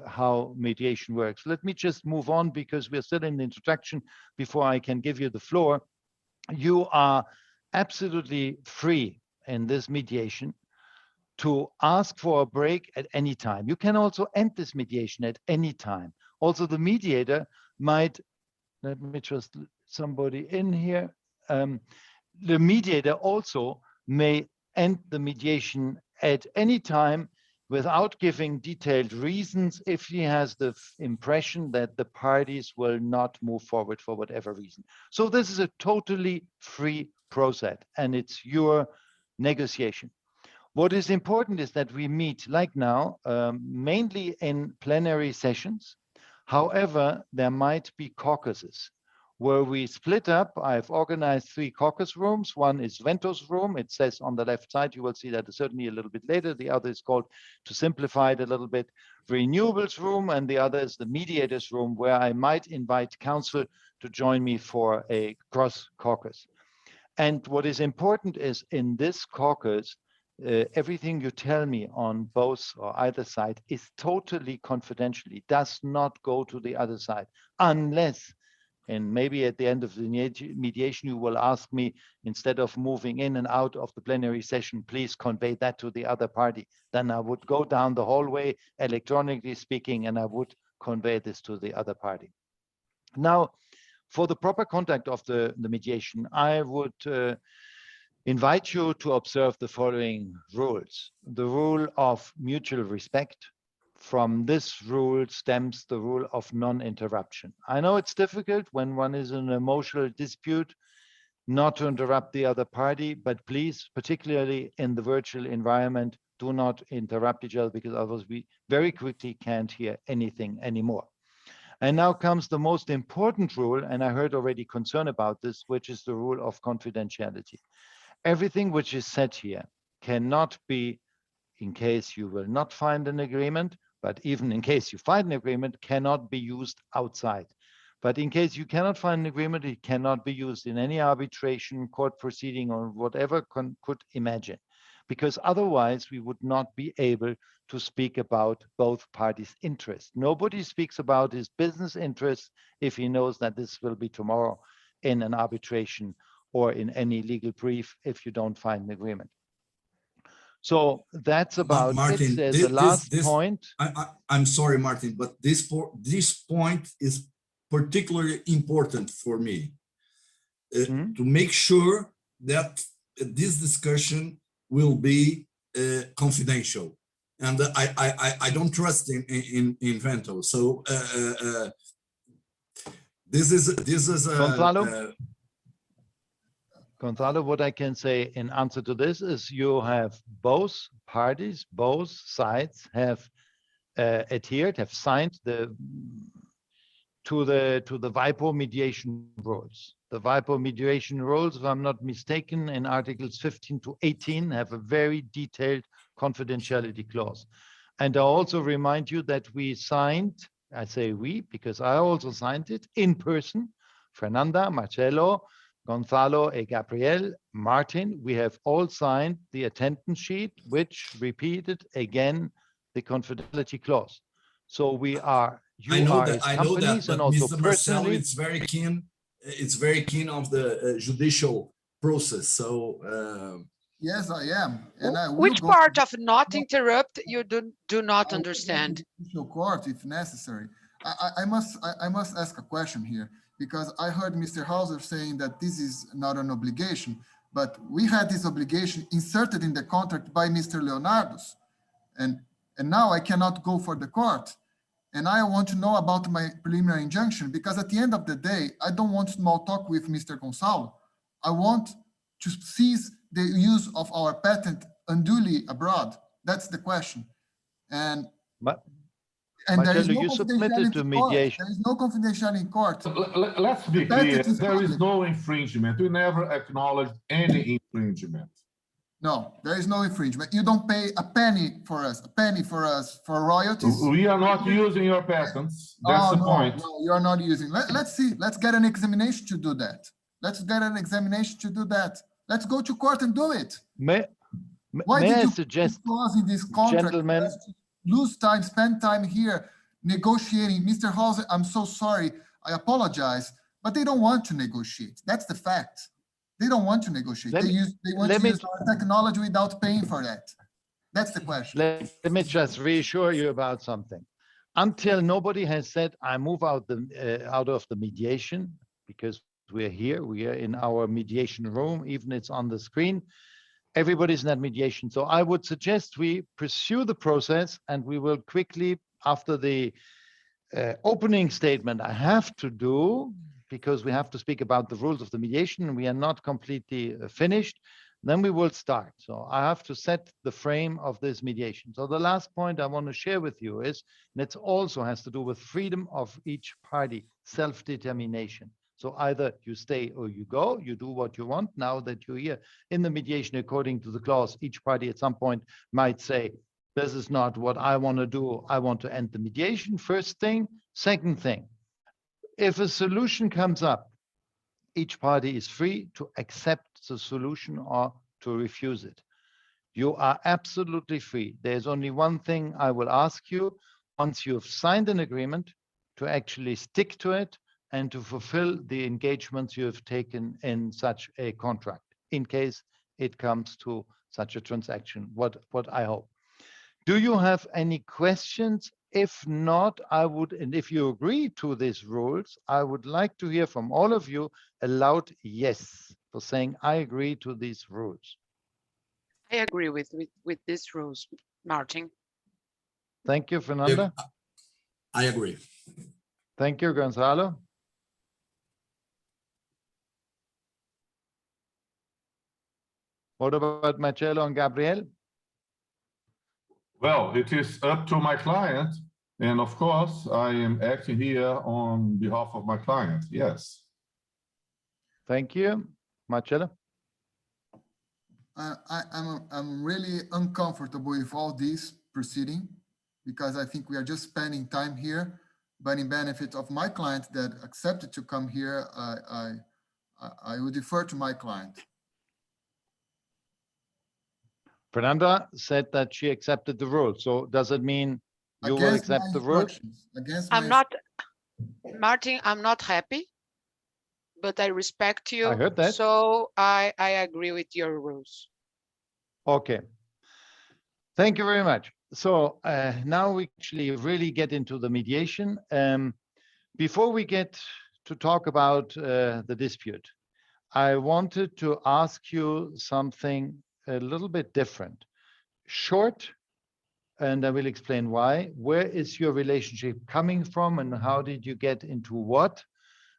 how mediation works. Let me just move on, because we're still in the introduction before I can give you the floor. You are absolutely free in this mediation to ask for a break at any time. You can also end this mediation at any time. Also, the mediator might, let me just somebody in here. The mediator also may end the mediation at any time without giving detailed reasons if he has the impression that the parties will not move forward for whatever reason. So this is a totally free process, and it's your negotiation. What is important is that we meet, like now, mainly in plenary sessions. However, there might be caucuses where we split up. I've organized 3 caucus rooms. One is Vento's room. It says on the left side, you will see that certainly a little bit later. The other is called, to simplify it a little bit, Renewables room, and the other is the mediators room, where I might invite counsel to join me for a cross caucus. And what is important is in this caucus, everything you tell me on both or either side is totally confidential. It does not go to the other side unless, and maybe at the end of the mediation, you will ask me, instead of moving in and out of the plenary session, please convey that to the other party. Then I would go down the hallway, electronically speaking, and I would convey this to the other party. Now, for the proper conduct of the mediation, I would invite you to observe the following rules. The rule of mutual respect. From this rule stems the rule of non-interruption. I know it's difficult when one is in an emotional dispute not to interrupt the other party, but please, particularly in the virtual environment, do not interrupt each other, because otherwise we very quickly can't hear anything anymore. And now comes the most important rule, and I heard already concern about this, which is the rule of confidentiality. Everything which is said here cannot be, in case you will not find an agreement, but even in case you find an agreement, cannot be used outside. But in case you cannot find an agreement, it cannot be used in any arbitration, court proceeding, or whatever could imagine, because otherwise we would not be able to speak about both parties' interests. Nobody speaks about his business interests if he knows that this will be tomorrow in an arbitration or in any legal brief if you don't find an agreement. So that's about Martin, it. There's a last point. I'm sorry, Martin, but this point is particularly important for me to make sure that this discussion will be confidential, and I don't trust in Vento. So this is Gonzalo, what I can say in answer to this is you have both parties, both sides have adhered, have signed to the WIPO mediation rules. The WIPO mediation rules, if I'm not mistaken, in articles 15 to 18 have a very detailed confidentiality clause. And I also remind you that we signed, I say we, because I also signed it in person, Fernanda, Marcelo, Gonzalo, and Gabriel, Martin, we have all signed the attendance sheet, which repeated again the confidentiality clause. So we are, I know that, and but also Mr. Marcel, personally, it's very keen of the judicial process. So yes, I am. And I will Which go part of not interrupt you do not understand? Judicial court, if necessary. I must ask a question here, because I heard Mr. Hauser saying that this is not an obligation, but we had this obligation inserted in the contract by Mr. Leonardo's, and now I cannot go for the court. And I want to know about my preliminary injunction, because at the end of the day, I don't want small talk with Mr. Gonzalo. I want to seize the use of our patent unduly abroad. That's the question. And there is no confidentiality in court. There is no confidentiality in court. Let's be clear, there is no infringement. We never acknowledged any infringement. No, there is no infringement. You don't pay a penny for us for royalties. We are not using your patents. That's the point. No, you are not using. Let's see. Let's get an examination to do that. Let's get an examination to do that. Let's go to court and do it. Why did you suggest, clause in this contract? gentlemen, lose time, spend time here negotiating. Mr. Hauser, I'm so sorry. I apologize, but they don't want to negotiate. That's the fact. They don't want to negotiate. They want to use our technology without paying for that. That's the question. Let me just reassure you about something. Until nobody has said, I move out of the mediation, because we're here, we are in our mediation room, even it's on the screen. everybody's in that mediation. So I would suggest we pursue the process, and we will quickly, after the opening statement I have to do, because we have to speak about the rules of the mediation, and we are not completely finished, then we will start. So I have to set the frame of this mediation. So the last point I want to share with you is, and it also has to do with freedom of each party, self-determination. So either you stay or you go, you do what you want. Now that you're here in the mediation, according to the clause, each party at some point might say, this is not what I want to do. I want to end the mediation, first thing. Second thing, if a solution comes up, each party is free to accept the solution or to refuse it. You are absolutely free. There's only one thing I will ask you: once you've signed an agreement, to actually stick to it and to fulfill the engagements you have taken in such a contract, in case it comes to such a transaction, what I hope. Do you have any questions? If not, I would, and if you agree to these rules, I would like to hear from all of you a loud yes for saying, I agree to these rules. I agree with these rules, Martin. Thank you, Fernanda. I agree. Thank you, Gonzalo. What about Marcello and Gabriel? Well, it is up to my client. And of course, I am acting here on behalf of my client. Yes. Thank you. Marcello? I'm really uncomfortable with all this proceeding, because I think we are just spending time here, but in benefit of my client that accepted to come here, I would defer to my client. Fernanda said that she accepted the rule. So does it mean you will accept the rules? Martin, I'm not happy, but I respect you. I heard that. So I agree with your rules. Okay. Thank you very much. So now we actually really get into the mediation. Before we get to talk about the dispute, I wanted to ask you something a little bit different. Short, and I will explain why. Where is your relationship coming from, and how did you get into what?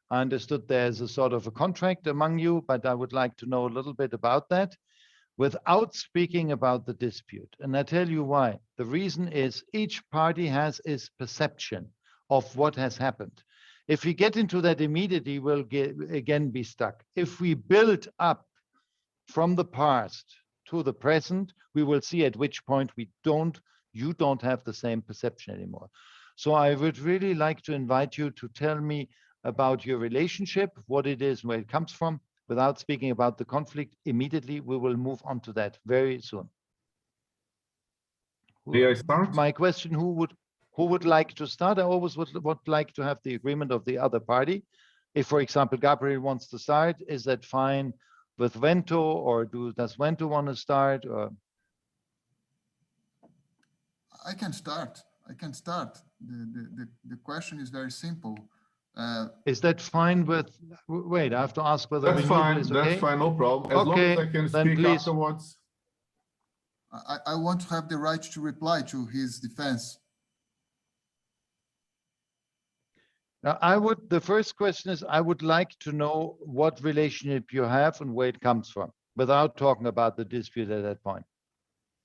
I understood there's a sort of a contract among you, but I would like to know a little bit about that without speaking about the dispute. And I tell you why. The reason is each party has its perception of what has happened. If we get into that immediately, we'll again be stuck. If we build up from the past to the present, we will see at which point you don't have the same perception anymore. So I would really like to invite you to tell me about your relationship, what it is, where it comes from. Without speaking about the conflict immediately, we will move on to that very soon. May I start? My question, who would like to start? I always would like to have the agreement of the other party. If, for example, Gabriel wants to start, is that fine with Vento, or does Vento want to start? Or? I can start. The question is very simple. Is that fine with, wait, I have to ask whether that's fine, is okay? That's fine, no problem. As long as I can speak afterwards. I want to have the right to reply to his defense. Now, the first question is, I would like to know what relationship you have and where it comes from, without talking about the dispute at that point.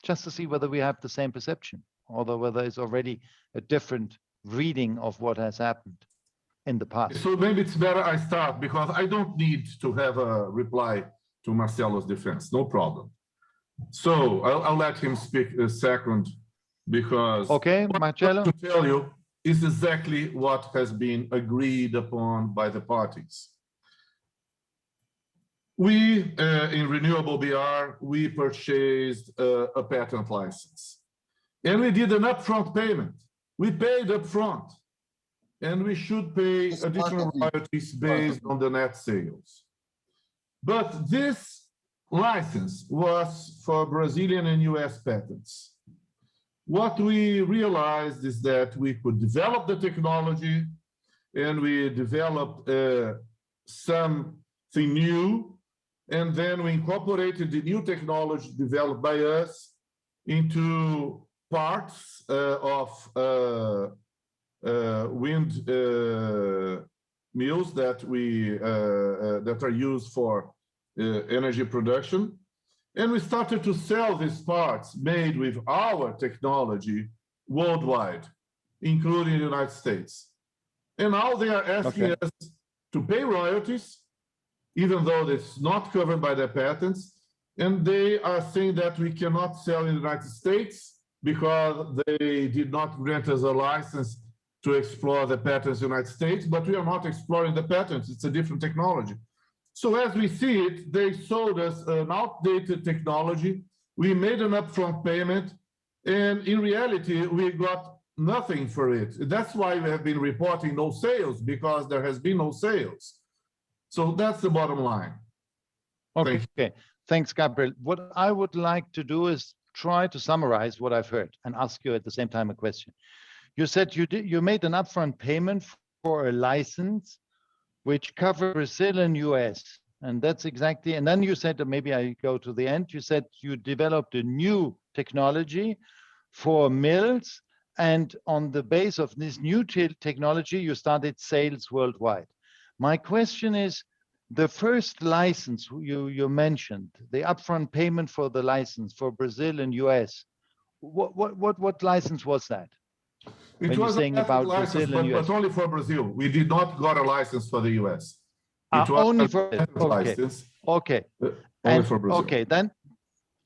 Just to see whether we have the same perception, or whether it's already a different reading of what has happened in the past. So maybe it's better I start, because I don't need to have a reply to Marcelo's defense, no problem. So I'll let him speak a second, because okay, Marcello, to tell you is exactly what has been agreed upon by the parties. We, in Renewable BR, we purchased a patent license, and we did an upfront payment. We paid upfront, and we should pay additional royalties based on the net sales. But this license was for Brazilian and US patents. What we realized is that we could develop the technology, and we developed something new, and then we incorporated the new technology developed by us into parts of wind mills that that are used for energy production. And we started to sell these parts made with our technology worldwide, including the United States. And now they are asking us to pay royalties, even though it's not covered by their patents. And they are saying that we cannot sell in the United States because they did not grant us a license to explore the patents in the United States, but we are not exploring the patents. It's a different technology. So as we see it, they sold us an outdated technology. We made an upfront payment, and in reality, we got nothing for it. That's why we have been reporting no sales, because there has been no sales. So that's the bottom line. Okay, thanks, Gabriel. What I would like to do is try to summarize what I've heard and ask you at the same time a question. You said you made an upfront payment for a license which covered Brazil and US. And that's exactly, and then you said, that maybe I go to the end, you said you developed a new technology for mills, and on the base of this new technology, you started sales worldwide. My question is, the first license you mentioned, the upfront payment for the license for Brazil and US, what license was that? It was a license, but only for Brazil. We did not got a license for the US. It was only for license. Okay. Only for Brazil.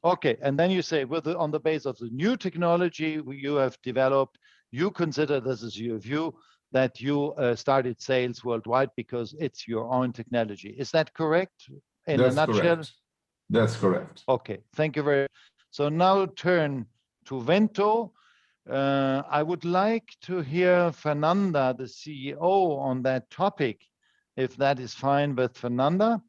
Okay, and then you say, on the basis of the new technology you have developed, you consider, this is your view, that you started sales worldwide because it's your own technology. Is that correct? In a nutshell? Correct. That's correct. Okay, thank you very much. So now turn to Vento. I would like to hear Fernanda, the CEO, on that topic, if that is fine with Fernanda.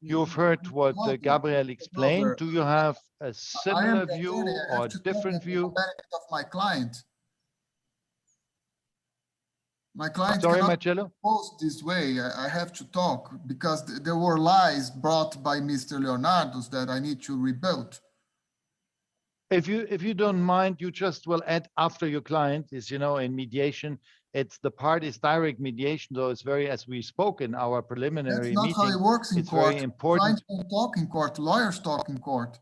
You've heard what Gabriel explained. Do you have a similar view or different view? Of my client. My client Sorry, cannot Marcello? post this way. I have to talk because there were lies brought by Mr. Leonardo's that I need to rebuild. If you don't mind, you just will add after your client is, in mediation, it's the parties direct mediation. So it's very, as we spoke in our preliminary meeting. That's not how it works in court. Very important. Clients don't talk in court, lawyers talk in court.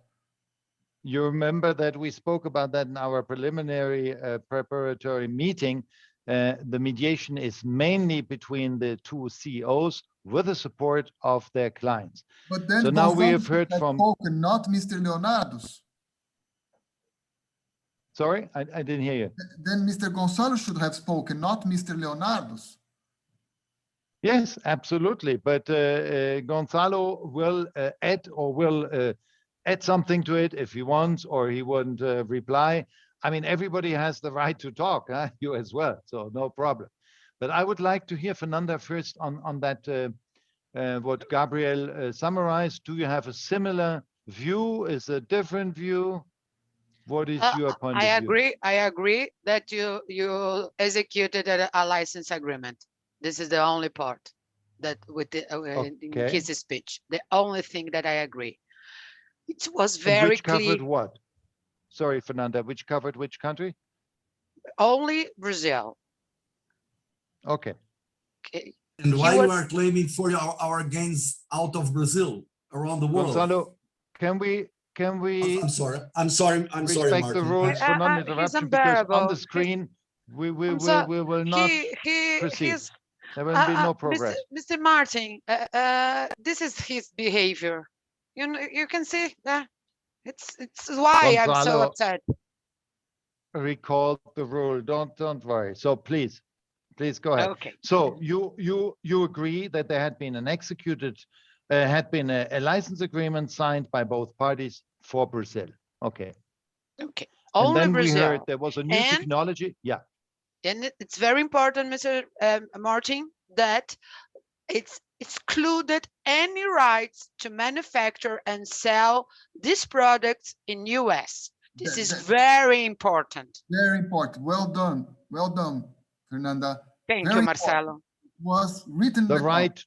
You remember that we spoke about that in our preliminary preparatory meeting. The mediation is mainly between the two CEOs with the support of their clients. But then so now we have heard from spoken, not Mr. Leonardo's. Sorry, I didn't hear you. Then Mr. Gonzalo should have spoken, not Mr. Leonardo's. Yes, absolutely. But Gonzalo will add something to it if he wants, or he wouldn't reply. I mean, everybody has the right to talk, huh? You as well, so no problem. But I would like to hear Fernanda first on that, what Gabriel summarized. Do you have a similar view? Is a different view? What is your point of view? I agree that you executed a license agreement. This is the only part that with the, in his speech, the only thing that I agree. It was very clear. Which covered what? Sorry, Fernanda, which covered which country? Only Brazil. Okay. And why you are claiming for our gains out of Brazil, around the world? Gonzalo, can we I'm sorry, respect Martin. the rules for non-interruption, because on the screen we will not proceed. There will be no progress. Mr. Martin, this is his behavior. You can see that it's why Gonzalo, I'm so upset. Recall the rule. Don't worry. So please go ahead. Okay. So you agree that there had been a license agreement signed by both parties for Brazil. Okay. Okay. And then we heard there was a new technology. Yeah. And it's very important, Mr. Martin, that it's excluded any rights to manufacture and sell these products in US. This is very important. Very important. Well done, Fernanda. Thank you, Marcelo. Was written the right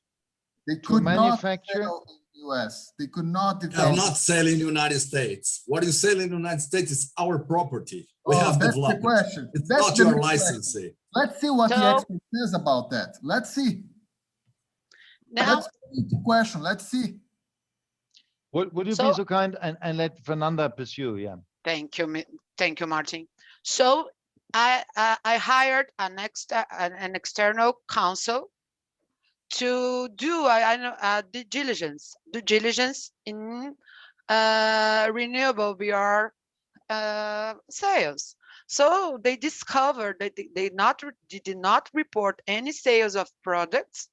they could manufacture not sell US. They could not I'm develop. not selling in the United States. What you sell in the United States is our property. We Oh, have that's the developed. question. It's That's not the your next question. licensing. Let's see what the So- expert says about that. Let's see. Now, Let's read the question. Let's see. Would you So- be so kind and let Fernanda pursue? Yeah. thank you, Martin. So I hired an external counsel to do due diligence in renewable VR sales. So they discovered that they did not report any sales of products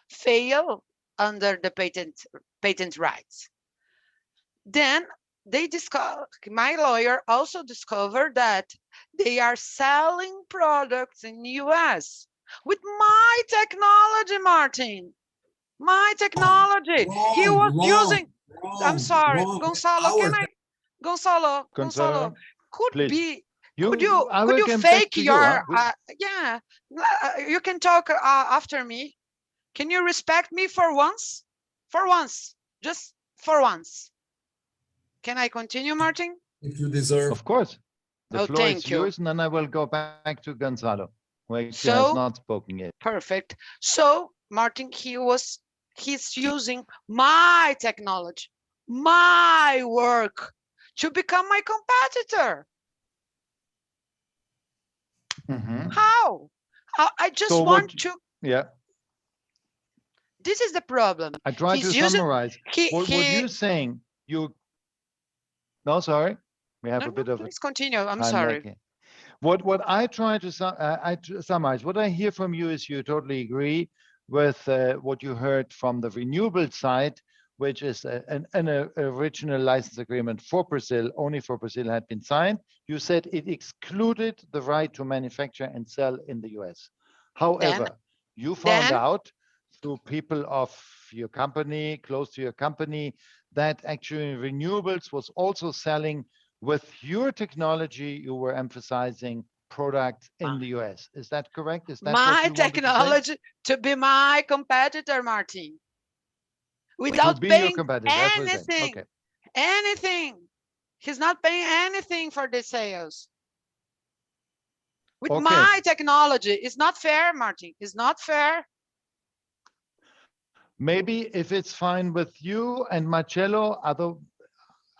fail under the patent rights. Then my lawyer also discovered that they are selling products in the US with my technology, Martin. My technology. He was using. I'm sorry, Gonzalo. Gonzalo, could please. be. I Could will you come back fake to you, your? huh? Yeah, you can talk after me. Can you respect me for once? For once, just for once. Can I continue, Martin? If you deserve. Of course. The Oh, floor thank is you. yours, and then I will go back to Gonzalo, who actually So- has not spoken yet. Perfect. So Martin, he's using my technology, my work to become my competitor. Mhm. How? I just So want what- to. Yeah, This is the problem. I try He's to using- summarize. What you're saying, no, sorry, we have No, a bit of a please continue. I'm time sorry. lag here. What I try to summarize, what I hear from you is you totally agree with what you heard from the renewable side, which is an original license agreement for Brazil, only for Brazil had been signed. You said it excluded the right to manufacture and sell in the US. However, you found then- out through people of your company, close to your company, that actually renewables was also selling with your technology. You were emphasizing products in the US. Is that correct? Is that what My you wanted to say? technology to be my competitor, Martin. Without be your paying competitor, that's what you're saying. anything, Okay. anything. He's not paying anything for the sales. With Okay. my technology, it's not fair, Martin. It's not fair. Maybe if it's fine with you and Marcello,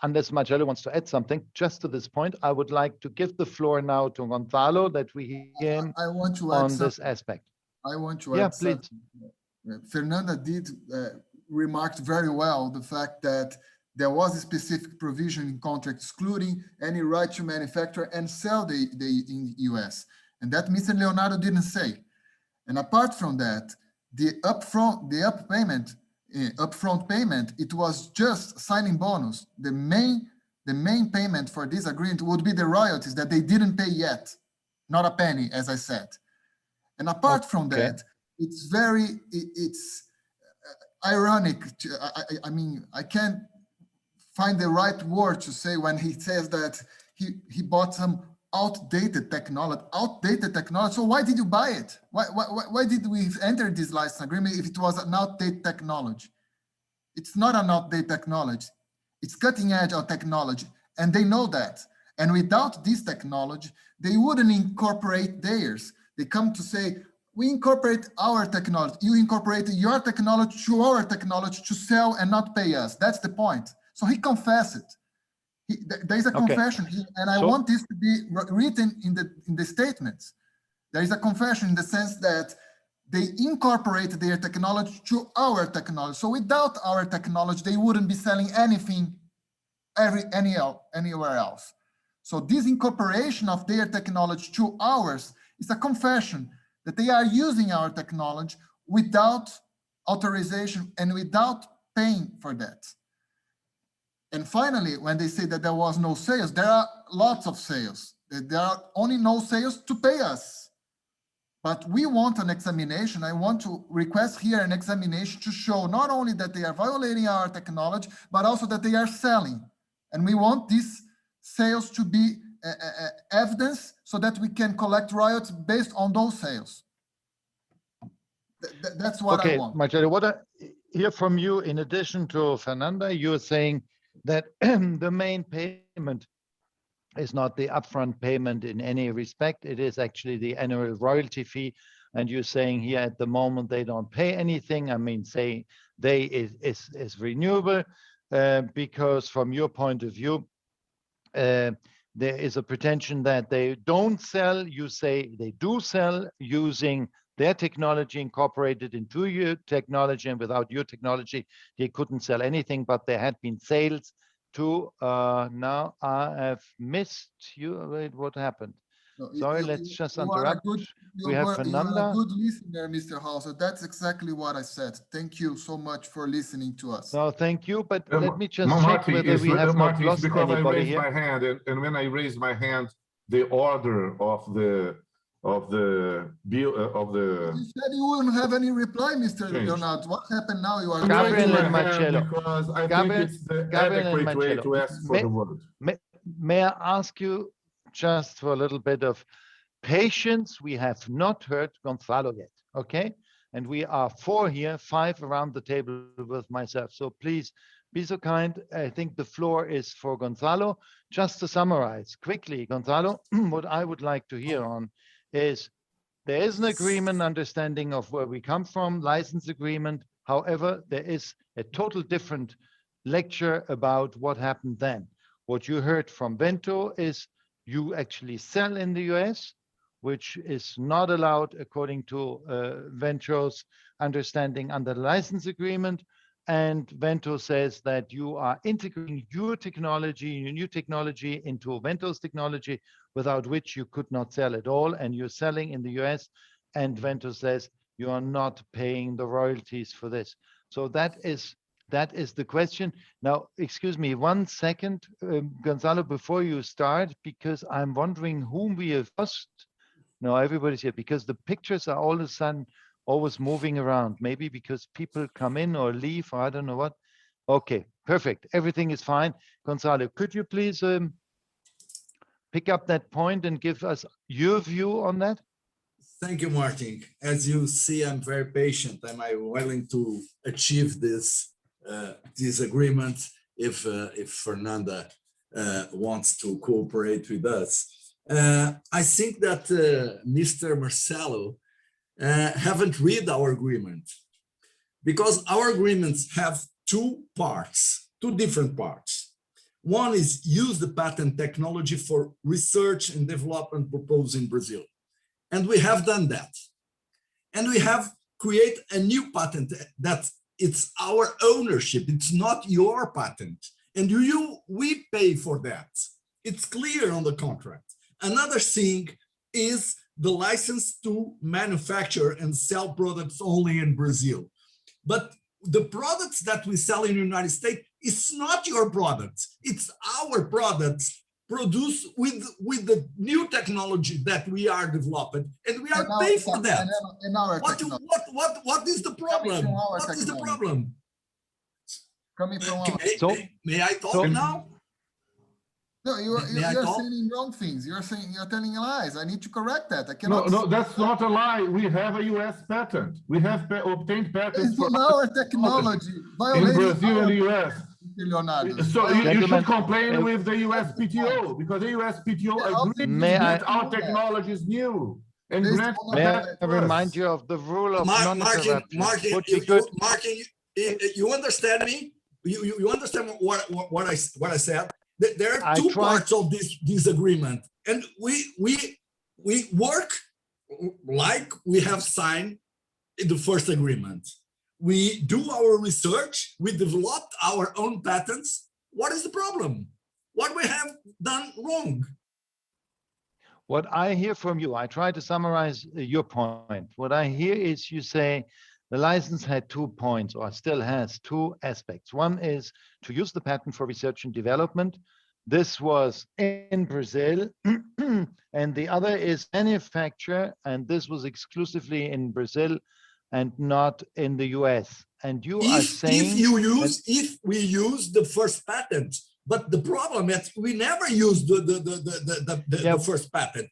unless Marcello wants to add something, just to this point, I would like to give the floor now to Gonzalo that we hear him I want to add on this something. aspect. I want to Yeah, add please. something. Fernanda did remarked very well the fact that there was a specific provision in contract excluding any right to manufacture and sell in the US. And that Mr. Leonardo didn't say. And apart from that, the upfront payment, it was just signing bonus. The main payment for this agreement would be the royalties that they didn't pay yet, not a penny, as I said. And apart from Okay. that, it's ironic. I mean, I can't find the right word to say when he says that he bought some outdated technology. So why did you buy it? Why did we enter this license agreement if it was an outdated technology? It's not an outdated technology. It's cutting edge of technology, and they know that. And without this technology, they wouldn't incorporate theirs. They come to say, we incorporate our technology. You incorporate your technology to our technology to sell and not pay us. That's the point. So he confessed it. There is a confession here, and I want this to be written in the statements. There is a confession in the sense that they incorporate their technology to our technology. So without our technology, they wouldn't be selling anything anywhere else. So this incorporation of their technology to ours is a confession that they are using our technology without authorization and without paying for that. And finally, when they say that there was no sales, there are lots of sales. There are only no sales to pay us. But we want an examination. I want to request here an examination to show not only that they are violating our technology, but also that they are selling. And we want these sales to be evidence so that we can collect royalties based on those sales. That's what I want. Marcello, hear from you, in addition to Fernanda, you're saying that the main payment is not the upfront payment in any respect. It is actually the annual royalty fee. And you're saying here at the moment they don't pay anything. I mean, say they is renewable because from your point of view, there is a pretension that they don't sell. You say they do sell using their technology incorporated into your technology, and without your technology, they couldn't sell anything, but there had been sales to, now I have missed you. Wait, what happened? No, Sorry, let's just interrupt. You are a good listener, Mr. Hauser. That's exactly what I said. Thank you so much for listening to us. No, thank you, but let me just check Martin, whether we have not Martin, lost because I anybody raised here. my hand, and when I raised my hand, the order of the bill of the. You said you wouldn't have any reply, Mr. Change. Leonardo. What happened now? You are Gabriel and Marcello. Because I Gabriel- think it's the Gabriel and adequate way Marcello. to ask for the word. May I ask you just for a little bit of patience? We have not heard Gonzalo yet, okay? And we are 4 here, 5 around the table with myself. So please be so kind. I think the floor is for Gonzalo. Just to summarize quickly, Gonzalo, what I would like to hear on is there is an agreement, understanding of where we come from, license agreement. However, there is a total different lecture about what happened then. What you heard from Vento is you actually sell in the US, which is not allowed according to Vento's understanding under the license agreement. And Vento says that you are integrating your technology, your new technology into Vento's technology, without which you could not sell at all. And you're selling in the US, and Vento says you are not paying the royalties for this. So that is the question. Now, excuse me 1 second, Gonzalo, before you start, because I'm wondering whom we have lost. No, everybody's here because the pictures are all of a sudden always moving around. Maybe because people come in or leave, or I don't know what. Okay, perfect. Everything is fine. Gonzalo, could you please pick up that point and give us your view on that? Thank you, Martin. As you see, I'm very patient. Am I willing to achieve this agreement if Fernanda wants to cooperate with us? I think that Mr. Marcelo haven't read our agreement, because our agreements have 2 parts, 2 different parts. One is use the patent technology for research and development purpose in Brazil. And we have done that. And we have created a new patent that it's our ownership. It's not your patent. And we pay for that. It's clear on the contract. Another thing is the license to manufacture and sell products only in Brazil. But the products that we sell in the United States, it's not your products. It's our products produced with the new technology that we are developing, and we are paying for that. What is the problem? What is the problem? Coming from may I talk now? No, you're saying wrong things. You're telling lies. I need to correct that. I cannot. No, that's not a lie. We have a US patent. We have obtained patents for our technology in Brazil and the US. Leonardo. So you should complain with the USPTO, because the USPTO agreed that our technology is new. And may I remind you of the rule of non-interruption? Martin, you understand me? You understand what I said? There are 2 parts of this agreement, and we work like we have signed in the first agreement. We do our research, we developed our own patents. What is the problem? What we have done wrong? What I hear from you, I try to summarize your point. What I hear is you say the license had 2 points, or still has 2 aspects. One is to use the patent for research and development. This was in Brazil. And the other is manufacture, and this was exclusively in Brazil and not in the US. And you are saying if we use the first patent, but the problem is we never use the first patent.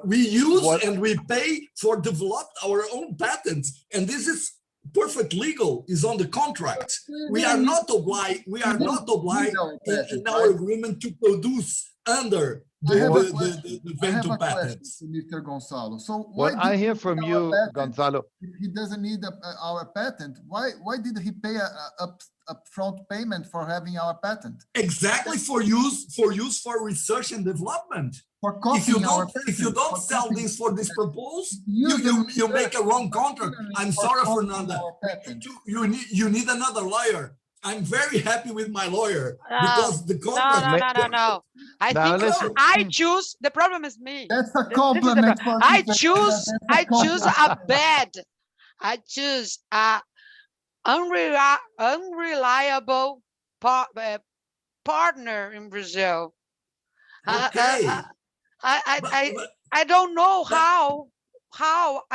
We use and we pay for develop our own patents, and this is perfect legal is on the contract. We are not obliged. We are not obliged in our agreement to produce under the Vento patents. Mr. Gonzalo. So What I hear from you, Gonzalo, if he doesn't need our patent, why did he pay a upfront payment for having our patent? Exactly for use for research and development. For If you don't sell this for this purpose, you make a wrong contract. I'm sorry, Fernanda. You need another lawyer. I'm very happy with my lawyer because the contract. No. I think I choose. The problem is me. That's a compliment. I choose a bad. I choose a unreliable partner in Brazil. Okay. I don't know how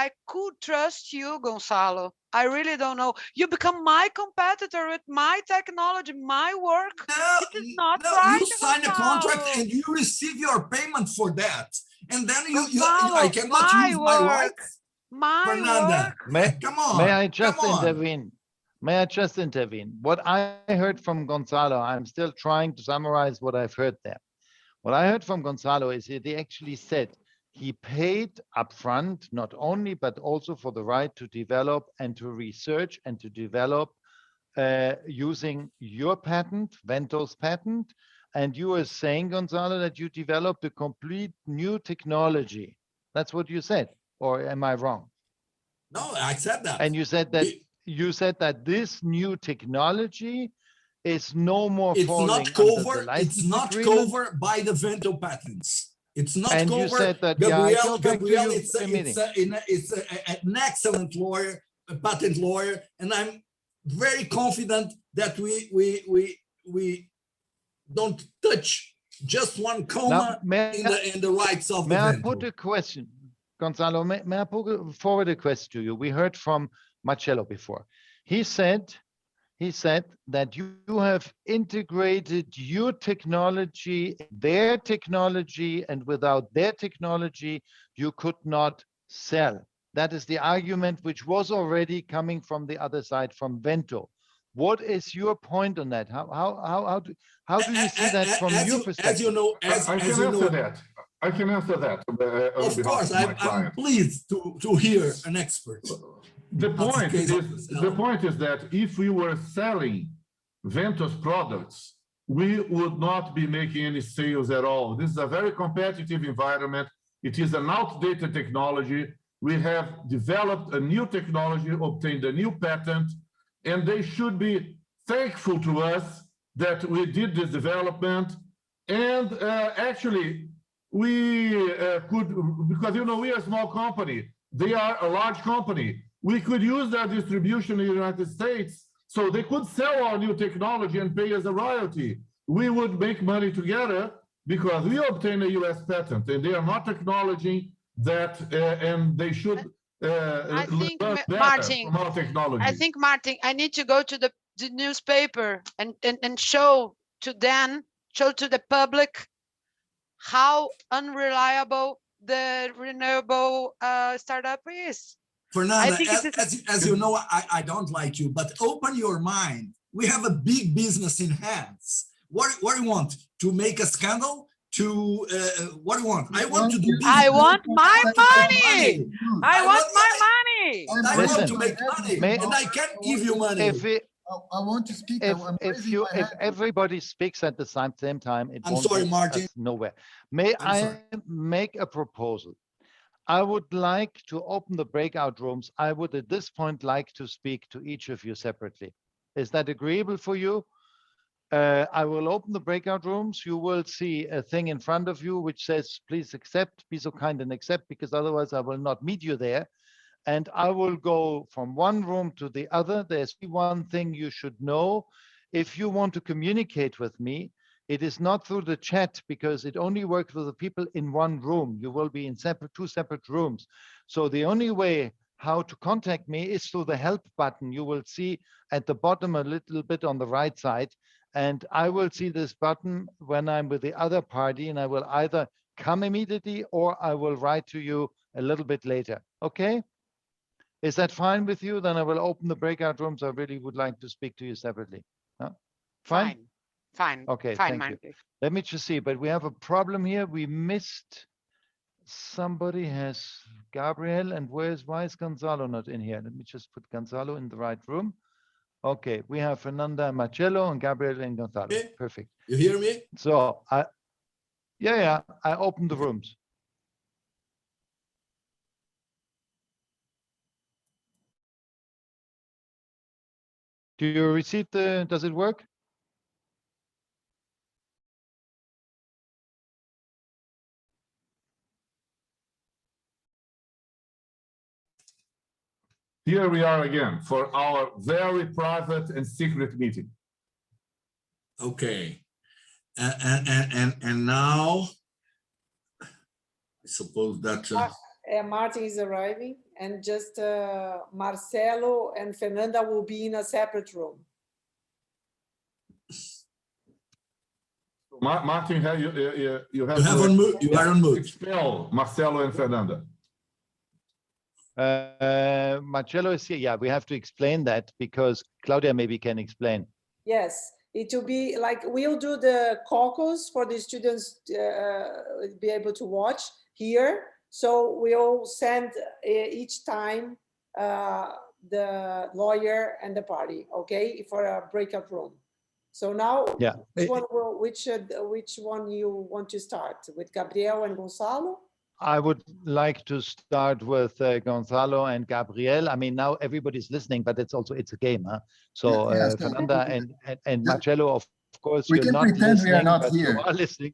I could trust you, Gonzalo. I really don't know. You become my competitor with my technology, my work. It is not right. You sign a contract and you receive your payment for that, and then I cannot use my rights. Fernanda, come on. May I just intervene? May I just intervene? What I heard from Gonzalo, I'm still trying to summarize what I've heard there. What I heard from Gonzalo is that he actually said he paid upfront, not only, but also for the right to develop and to research and to develop using your patent, Vento's patent. And you were saying, Gonzalo, that you developed a complete new technology. That's what you said, or am I wrong? No, I said that. And you said that this new technology is no more. It's not covered. It's not covered by the Vento patents. It's not and covered. You said that, Gabriel, it's an excellent lawyer, a patent lawyer, and I'm very confident that we don't touch just one comma in the rights of the Vento. May I put a question, Gonzalo? May I put forward a question to you? We heard from Marcello before. He said that you have integrated your technology, their technology, and without their technology, you could not sell. That is the argument which was already coming from the other side, from Vento. What is your point on that? How do you see that from your perspective? As you know, I can answer that. Of course, I'm pleased to hear an expert. The point is that if we were selling Vento's products, we would not be making any sales at all. This is a very competitive environment. It is an outdated technology. We have developed a new technology, obtained a new patent, and they should be thankful to us that we did this development. And actually, we could, because, we are a small company, they are a large company. We could use their distribution in the United States, so they could sell our new technology and pay us a royalty. We would make money together because we obtain a US patent and they are not acknowledging that, and they should I think, Martin, from our technology. I think, Martin, I need to go to the newspaper and show to the public how unreliable the renewable startup is. Fernanda, as you know, I don't like you, but open your mind. We have a big business in hands. What do you want? To make a scandal? What do you want? I want to do business. I want my money. I want my money. I want to make money, and I can't give you money. I want to speak. If everybody speaks at the same time, it won't sorry, get Martin. us nowhere. May I make a proposal? I would like to open the breakout rooms. I would at this point like to speak to each of you separately. Is that agreeable for you? I will open the breakout rooms. You will see a thing in front of you which says, please accept, be so kind and accept, because otherwise I will not meet you there. And I will go from one room to the other. There's one thing you should know. If you want to communicate with me, it is not through the chat, because it only works with the people in one room. You will be in two separate rooms. So the only way how to contact me is through the help button. You will see at the bottom a little bit on the right side. And I will see this button when I'm with the other party, and I will either come immediately or I will write to you a little bit later. Okay? Is that fine with you? Then I will open the breakout rooms. I really would like to speak to you separately. No? Fine? Fine. Okay, Fine, thank you. Martin. Let me just see, but we have a problem here. We missed, somebody has Gabriel, and why is Gonzalo not in here? Let me just put Gonzalo in the right room. Okay, we have Fernanda, Marcello, and Gabriel and Gonzalo. Okay. Perfect. You hear me? So I opened the rooms. Do you receive does it work? Here we are again for our very private and secret meeting. Okay. And now, I suppose that Martin is arriving, and just Marcelo and Fernanda will be in a separate room. Martin, you have you have on mute. You are on mute. Expel Marcelo and Fernanda. Marcello is here. Yeah, we have to explain that because Claudia maybe can explain. Yes, it will be like we'll do the caucus for the students be able to watch here. So we'll send each time the lawyer and the party, okay, for a breakout room. So now, yeah, which one you want to start with, Gabriel and Gonzalo? I would like to start with Gonzalo and Gabriel. I mean, now everybody's listening, but it's a game, huh? So Yes. Fernanda and Marcello, of course, We you're can not pretend listening, we are not but here. you are listening.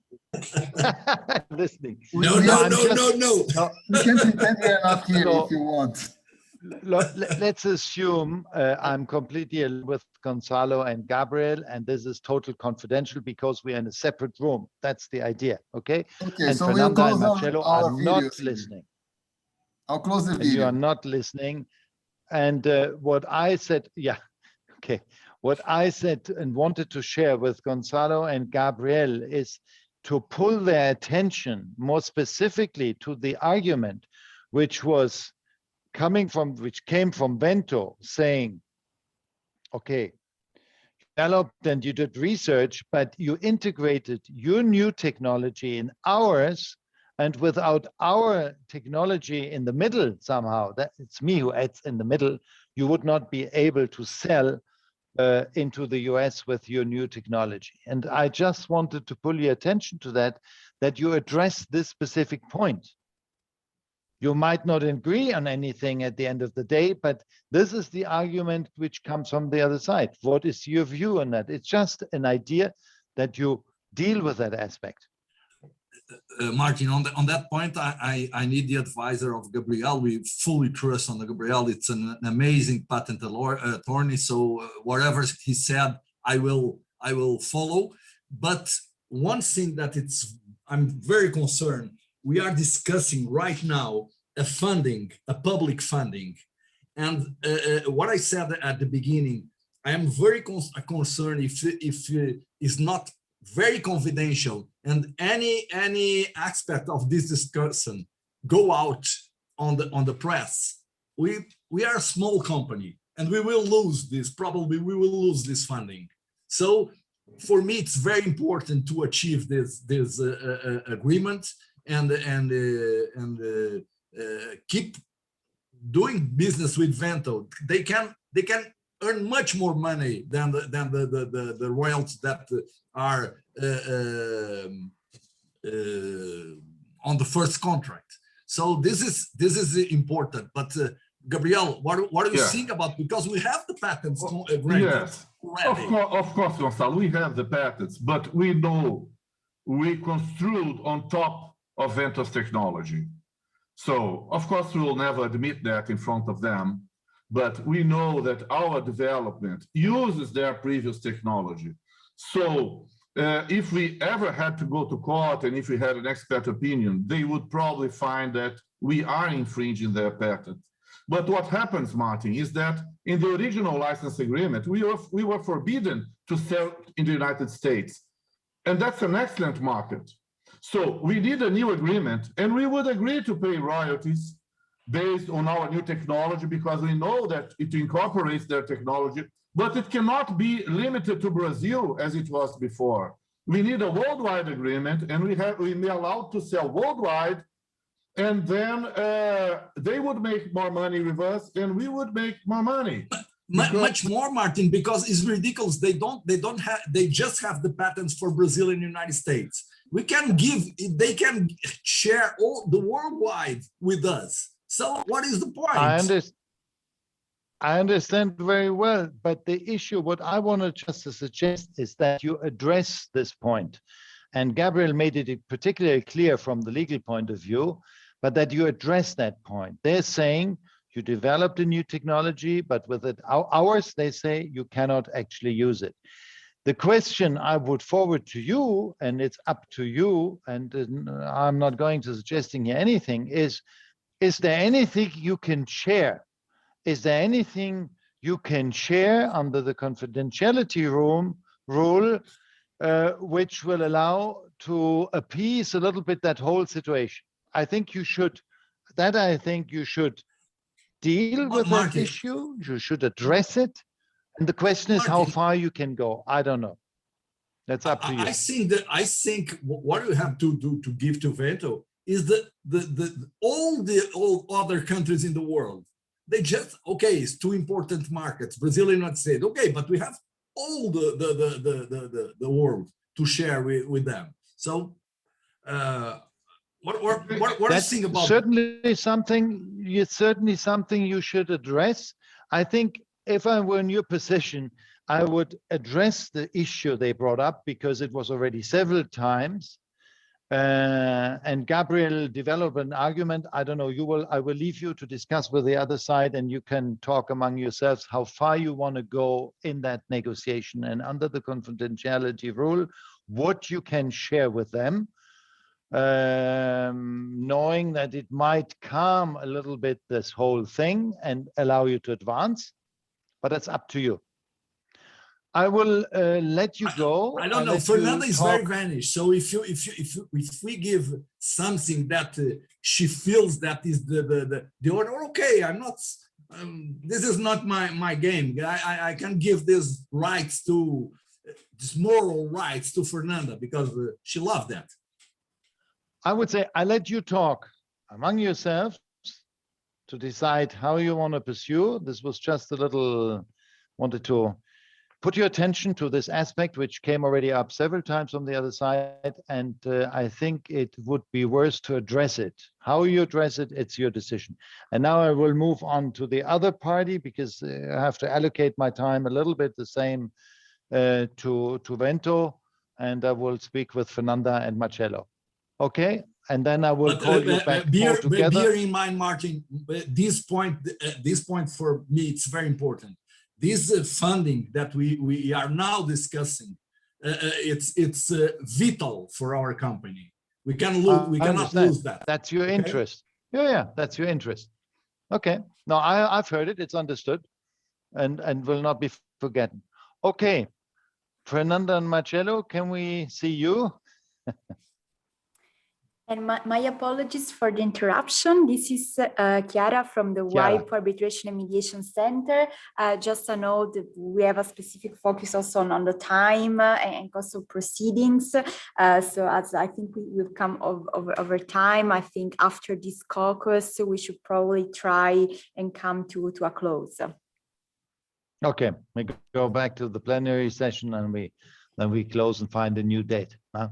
Listening. No. We can pretend we are not here So, if you want. Let's assume I'm completely alone with Gonzalo and Gabriel, and this is total confidential because we are in a separate room. That's the idea, okay? Okay, And so Fernanda we'll close and Marcello our are not videos. listening. I'll close the And you video. are not listening. And what I said, yeah, okay. What I said and wanted to share with Gonzalo and Gabriel is to pull their attention more specifically to the argument, which came from Vento, saying, okay, developed and you did research, but you integrated your new technology in ours, and without our technology in the middle somehow, that it's me who adds in the middle, you would not be able to sell into the US with your new technology. And I just wanted to pull your attention to that you address this specific point. You might not agree on anything at the end of the day, but this is the argument which comes from the other side. What is your view on that? It's just an idea that you deal with that aspect. Martin, on that point, I need the advisor of Gabriel. We fully trust on Gabriel. It's an amazing patent attorney. So whatever he said, I will follow. But one thing that I'm very concerned. We are discussing right now a public funding. And what I said at the beginning, I am very concerned if it's not very confidential and any aspect of this discussion go out on the press. We are a small company and we will lose this, probably we will lose this funding. So for me, it's very important to achieve this agreement and keep doing business with Vento. They can earn much more money than the royalties that are on the first contract. So this is important. But Gabriel, what do you think about, because we have the patents granted? Yes, of course, Gonzalo, we have the patents, but we know we construed on top of Vento's technology. So, of course, we will never admit that in front of them, but we know that our development uses their previous technology. So, if we ever had to go to court and if we had an expert opinion, they would probably find that we are infringing their patent. But what happens, Martin, is that in the original license agreement, we were forbidden to sell in the United States. And that's an excellent market. So we did a new agreement and we would agree to pay royalties based on our new technology, because we know that it incorporates their technology, but it cannot be limited to Brazil as it was before. We need a worldwide agreement, and we be allowed to sell worldwide, and then they would make more money with us, and we would make more money. Much more, Martin, because it's ridiculous. They just have the patents for Brazil and United States. We can give, they can share all the worldwide with us. So what is the point? I understand very well, but the issue, what I want to just suggest is that you address this point. And Gabriel made it particularly clear from the legal point of view, but that you address that point. They're saying you developed a new technology, but with it, ours, they say you cannot actually use it. The question I would forward to you, and it's up to you, and I'm not going to suggesting here anything, is there anything you can share? Is there anything you can share under the confidentiality rule, which will allow to appease a little bit that whole situation? I think you should deal with that issue. You should address it. And the question is how far you can go. I don't know. That's up to you. I think what you have to do to give to Veto is all other countries in the world. They just, okay, it's two important markets, Brazil and United States. Okay, but we have all the world to share with them. So what do you think about certainly something you should address. I think if I were in your position, I would address the issue they brought up because it was already several times. And Gabriel developed an argument. I don't know, I will leave you to discuss with the other side, and you can talk among yourselves how far you want to go in that negotiation, and under the confidentiality rule, what you can share with them, knowing that it might calm a little bit this whole thing and allow you to advance, but it's up to you. I will let you go. I don't know. Fernanda is very vanished. So if we give something that she feels that is the order, okay, I'm not. This is not my game. I can give these rights to this moral rights to Fernanda because she loved that. I would say I let you talk among yourselves to decide how you want to pursue. This was just a little wanted to put your attention to this aspect, which came already up several times on the other side, and I think it would be worth to address it. How you address it, it's your decision. And now I will move on to the other party because I have to allocate my time a little bit the same to Vento, and I will speak with Fernanda and Marcello. Okay, and then I will call you back all together. Bear in mind, Martin, this point for me, it's very important. This funding that we are now discussing, it's vital for our company. We cannot lose that. That's your interest. Yeah, that's your interest. Okay. No, I've heard it. It's understood, and will not be forgotten. Okay, Fernanda and Marcello, can we see you? And my apologies for the interruption. This is Chiara from the WIPO Arbitration and Mediation Center. Just to know that we have a specific focus also on the time and also proceedings. So as I think we've come over time, I think after this caucus, we should probably try and come to a close. Okay, we go back to the plenary session and then we close and find a new date. Huh?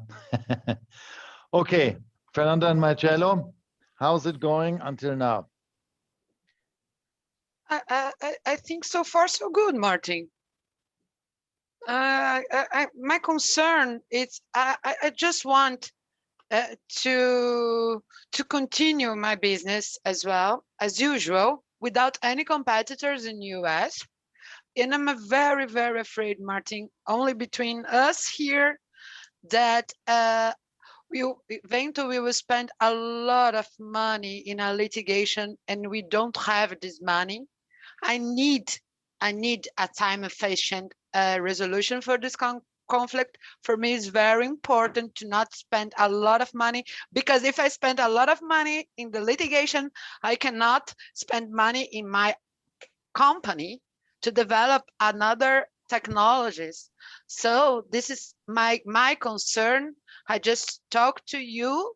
Okay. Fernanda and Marcello, how's it going until now? I think so far so good, Martin. My concern is I just want to continue my business as well as usual without any competitors in the US. And I'm very, very afraid, Martin, only between us here that Vento will spend a lot of money in a litigation, and we don't have this money. I need a time-efficient resolution for this conflict, for me is very important to not spend a lot of money, because if I spend a lot of money in the litigation, I cannot spend money in my company to develop another technologies. So this is my concern. I just talked to you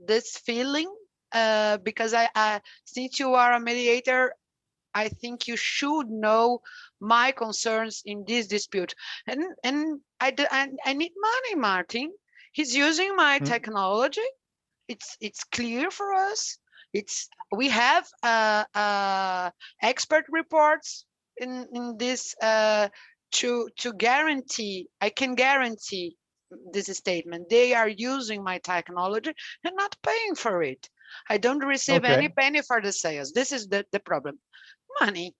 this feeling because I since you are a mediator, I think you should know my concerns in this dispute. And I need money, Martin. He's using my technology. It's clear for us. We have expert reports in this to guarantee. I can guarantee this statement. They are using my technology and not paying for it. I don't receive any penny for the sales. This is the problem. Money.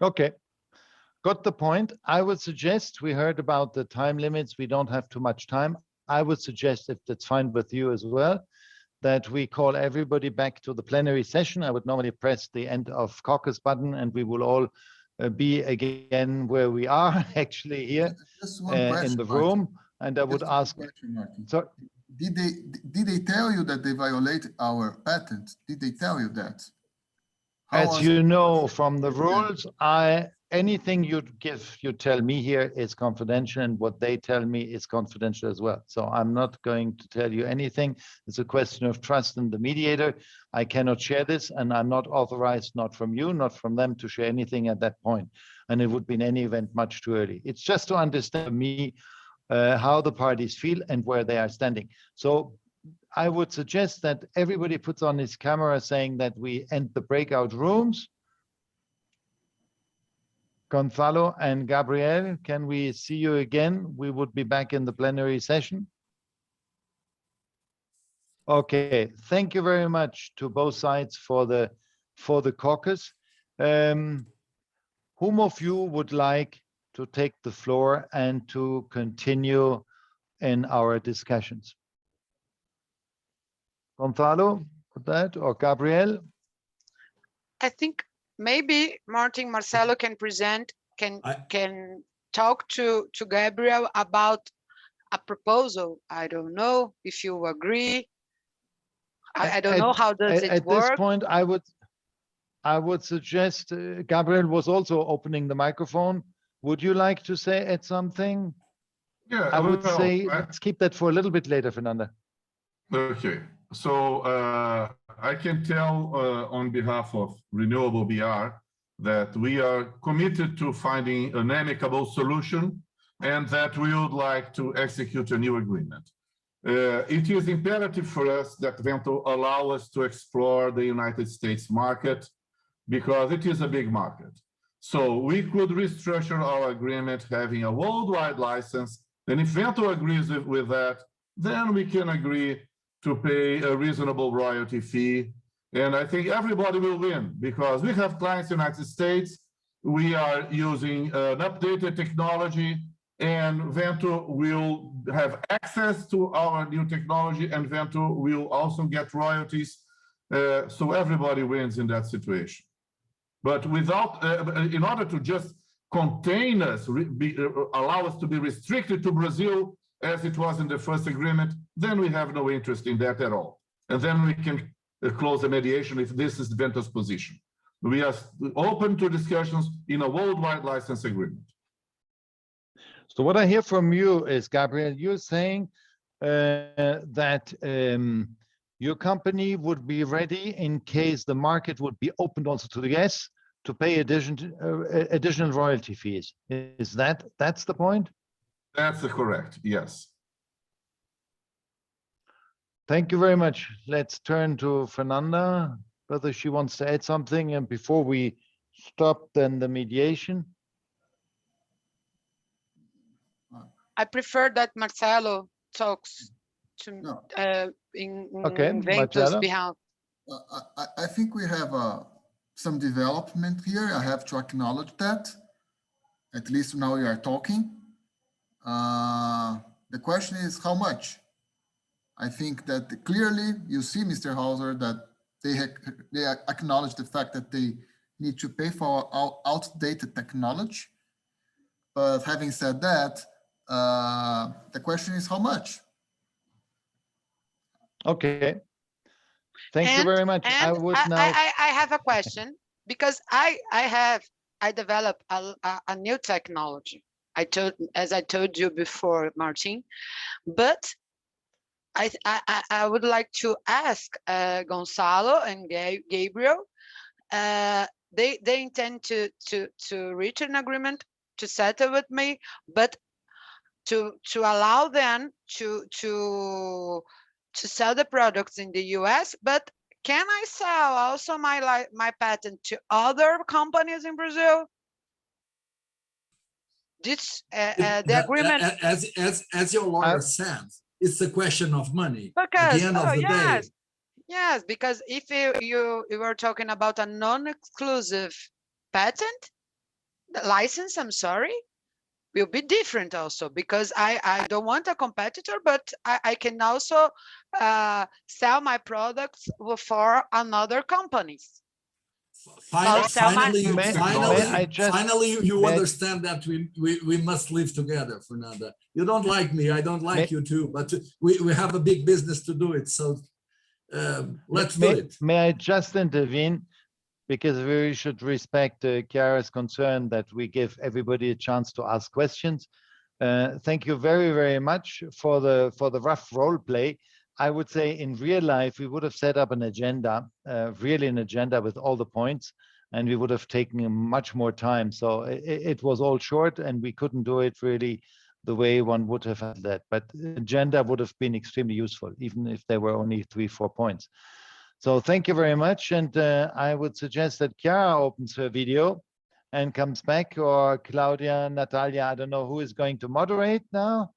Okay, got the point. I would suggest, we heard about the time limits. We don't have too much time. I would suggest, if that's fine with you as well, that we call everybody back to the plenary session. I would normally press the end of caucus button and we will all be again where we are actually here in the room. Martin. And I would ask, so did they tell you that they violate our patent? Did they tell you that? As you know from the rules, anything you tell me here is confidential, and what they tell me is confidential as well. So I'm not going to tell you anything. It's a question of trust in the mediator. I cannot share this, and I'm not authorized, not from you, not from them, to share anything at that point. And it would be in any event much too early. It's just to understand me how the parties feel and where they are standing. So I would suggest that everybody puts on his camera saying that we end the breakout rooms. Gonzalo and Gabriel, can we see you again? We would be back in the plenary session. Okay, thank you very much to both sides for the caucus. Whom of you would like to take the floor and to continue in our discussions? Gonzalo, that, or Gabriel? I think maybe Marcelo can talk to Gabriel about a proposal. I don't know if you agree. I don't know how does it work. At this point, I would suggest Gabriel was also opening the microphone. Would you like to add something? Yeah, I would say let's keep that for a little bit later, Fernanda. Okay. So I can tell on behalf of Renewable BR that we are committed to finding an amicable solution and that we would like to execute a new agreement. It is imperative for us that Vento allow us to explore the United States market because it is a big market. So we could restructure our agreement having a worldwide license, and if Vento agrees with that, then we can agree to pay a reasonable royalty fee. And I think everybody will win because we have clients in the United States. We are using an updated technology, and Vento will have access to our new technology, and Vento will also get royalties. So everybody wins in that situation. But without, in order to just contain us, allow us to be restricted to Brazil, as it was in the first agreement, then we have no interest in that at all. And then we can close the mediation if this is Vento's position. We are open to discussions in a worldwide license agreement. So what I hear from you is, Gabriel, you're saying that your company would be ready in case the market would be opened also to the US to pay additional royalty fees. Is that's the point? That's correct, yes. Thank you very much. Let's turn to Fernanda, whether she wants to add something, and before we stop then the mediation. I prefer that Marcelo talks to in Vento's behalf. I think we have some development here. I have to acknowledge that. At least now we are talking. The question is how much? I think that clearly you see, Mr. Hauser, that they acknowledge the fact that they need to pay for our outdated technology. But having said that, the question is how much? Okay. Thank you very much. I would now. I have a question because I developed a new technology. As I told you before, Martin, but I would like to ask Gonzalo and Gabriel. They intend to reach an agreement to settle with me, but to allow them to sell the products in the US, but can I sell also my patent to other companies in Brazil? This the agreement, as your lawyer says, it's a question of money. Because at the end of the day. Yes, because if you were talking about a non-exclusive patent license, I'm sorry, will be different also, because I don't want a competitor, but I can also sell my products for another companies. Finally, you understand that we must live together, Fernanda. You don't like me, I don't like you too, but we have a big business to do it. So let's do it. May I just intervene? Because we should respect Chiara's concern that we give everybody a chance to ask questions. Thank you very, very much for the rough role play. I would say in real life, we would have set up an agenda, really an agenda with all the points, and we would have taken much more time. So it was all short and we couldn't do it really the way one would have had that. But agenda would have been extremely useful, even if there were only 3-4 points. So thank you very much. And I would suggest that Chiara opens her video and comes back, or Claudia, Natalia, I don't know who is going to moderate now.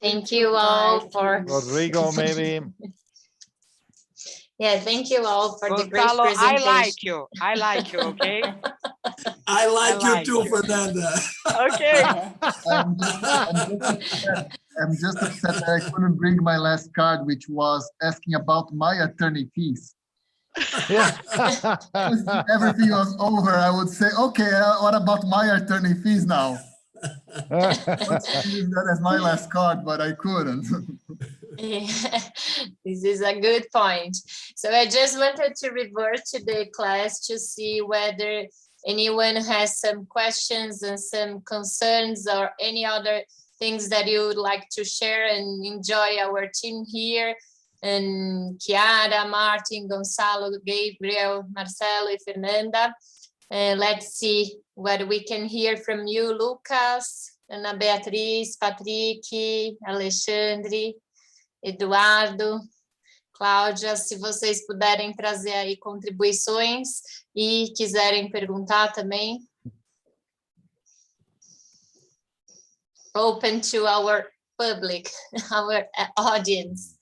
Thank you all for Rodrigo, maybe. Yeah, thank you all for the great Gonzalo, presentation. I like you, okay? I like you too, Fernanda. Okay. I'm just upset that I couldn't bring my last card, which was asking about my attorney fees. Yeah. If everything was over, I would say, okay, what about my attorney fees now? I wanted to use that as my last card, but I couldn't. This is a good point. So I just wanted to revert to the class to see whether anyone has some questions and some concerns or any other things that you would like to share and enjoy our team here. And Chiara, Martin, Gonzalo, Gabriel, Marcelo, and Fernanda. Let's see what we can hear from you, Lucas, Ana Beatriz, Patrick, Alexandre, Eduardo, Cláudia, se vocês puderem trazer aí contribuições e quiserem perguntar também. Open to our public, our audience.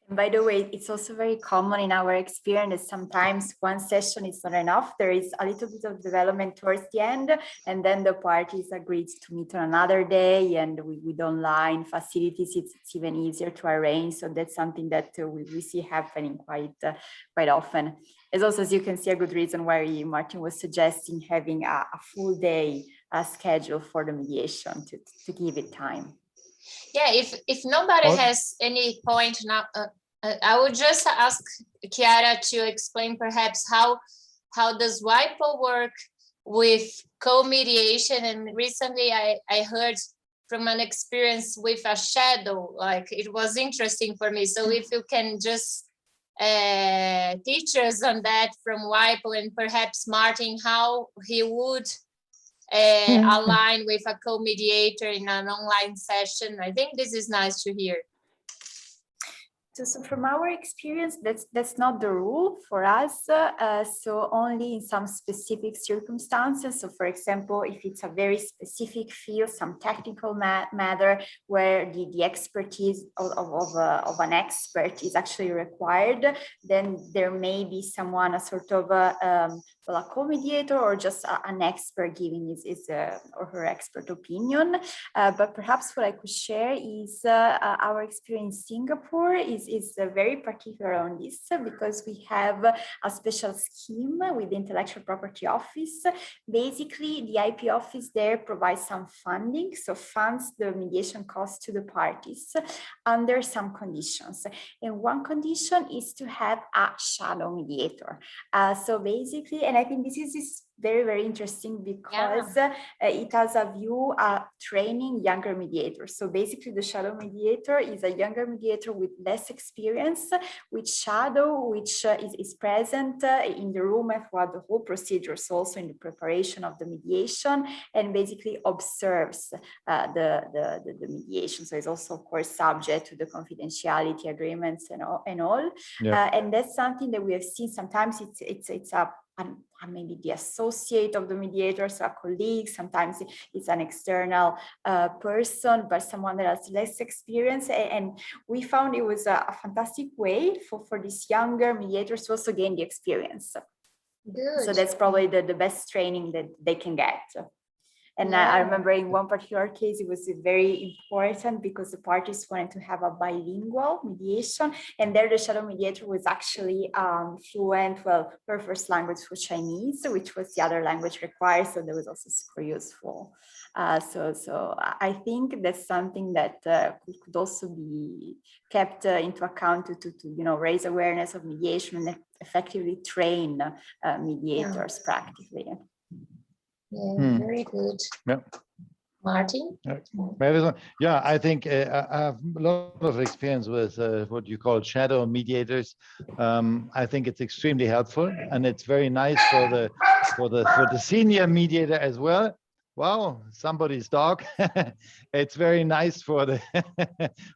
By the way, it's also very common in our experience. Sometimes one session is not enough. There is a little bit of development towards the end, and then the parties agreed to meet on another day. And with online facilities, it's even easier to arrange. So that's something that we see happening quite often. It's also, as you can see, a good reason why Martin was suggesting having a full day schedule for the mediation to give it time. Yeah, if nobody has any point now, I would just ask Chiara to explain perhaps how does WIPO work with co-mediation. And recently I heard from an experience with a shadow, like it was interesting for me. So if you can just teach us on that from WIPO, and perhaps Martin, how he would align with a co-mediator in an online session. I think this is nice to hear. So from our experience, that's not the rule for us. So only in some specific circumstances. So for example, if it's a very specific field, some technical matter where the expertise of an expert is actually required, then there may be someone, a sort of a co-mediator, or just an expert giving his or her expert opinion. But perhaps what I could share is our experience in Singapore is is very particular on this because we have a special scheme with the Intellectual Property Office. Basically, the IP office there provides some funding, so funds the mediation costs to the parties under some conditions. And one condition is to have a shadow mediator. So basically, and I think this is very, very interesting because it has a view training younger mediators. So basically the shadow mediator is a younger mediator with less experience, with shadow, which is present in the room throughout the whole procedure, so also in the preparation of the mediation, and basically observes the mediation. So it's also, of course, subject to the confidentiality agreements and all. Yeah. And that's something that we have seen. Sometimes it's maybe the associate of the mediator, so a colleague, sometimes it's an external person, but someone that has less experience. And we found it was a fantastic way for these younger mediators to also gain the experience. Good. So that's probably the best training that they can get. And I remember in one particular case, it was very important because the parties wanted to have a bilingual mediation. And there the shadow mediator was actually fluent. Well, her first language was Chinese, which was the other language required. So that was also super useful. So I think that's something that could also be kept into account to raise awareness of mediation and effectively train mediators practically. Yeah, very good. Yeah. Martin? Yeah, I think I have a lot of experience with what you call shadow mediators. I think it's extremely helpful, and it's very nice for the senior mediator as well. Wow, somebody's dog. It's very nice for the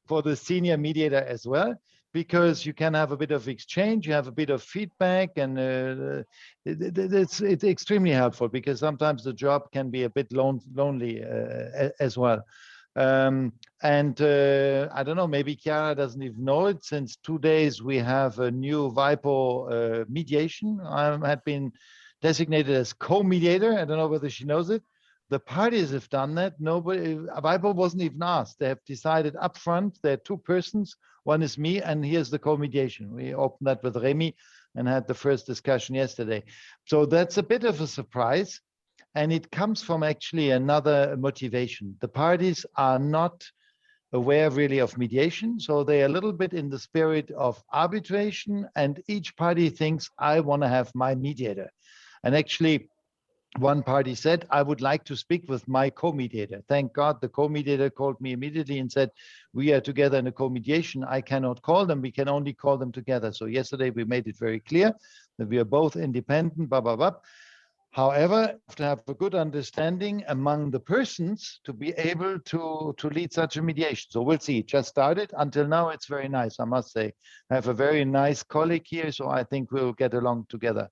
for the senior mediator as well, because you can have a bit of exchange, you have a bit of feedback, and it's extremely helpful because sometimes the job can be a bit lonely as well. And I don't know, maybe Chiara doesn't even know it. Since 2 days, we have a new WIPO mediation. I had been designated as co-mediator. I don't know whether she knows it. The parties have done that. Nobody, WIPO wasn't even asked. They have decided upfront. There are 2 persons. One is me, and here's the co-mediation. We opened that with Remy and had the first discussion yesterday. So that's a bit of a surprise. And it comes from actually another motivation. The parties are not aware really of mediation. So they're a little bit in the spirit of arbitration, and each party thinks, I want to have my mediator. And actually, one party said, I would like to speak with my co-mediator. Thank God the co-mediator called me immediately and said, we are together in a co-mediation. I cannot call them. We can only call them together. So yesterday we made it very clear that we are both independent, blah, blah, blah. However, you have to have a good understanding among the persons to be able to lead such a mediation. So we'll see. It just started. Until now, it's very nice, I must say. I have a very nice colleague here, so I think we'll get along together.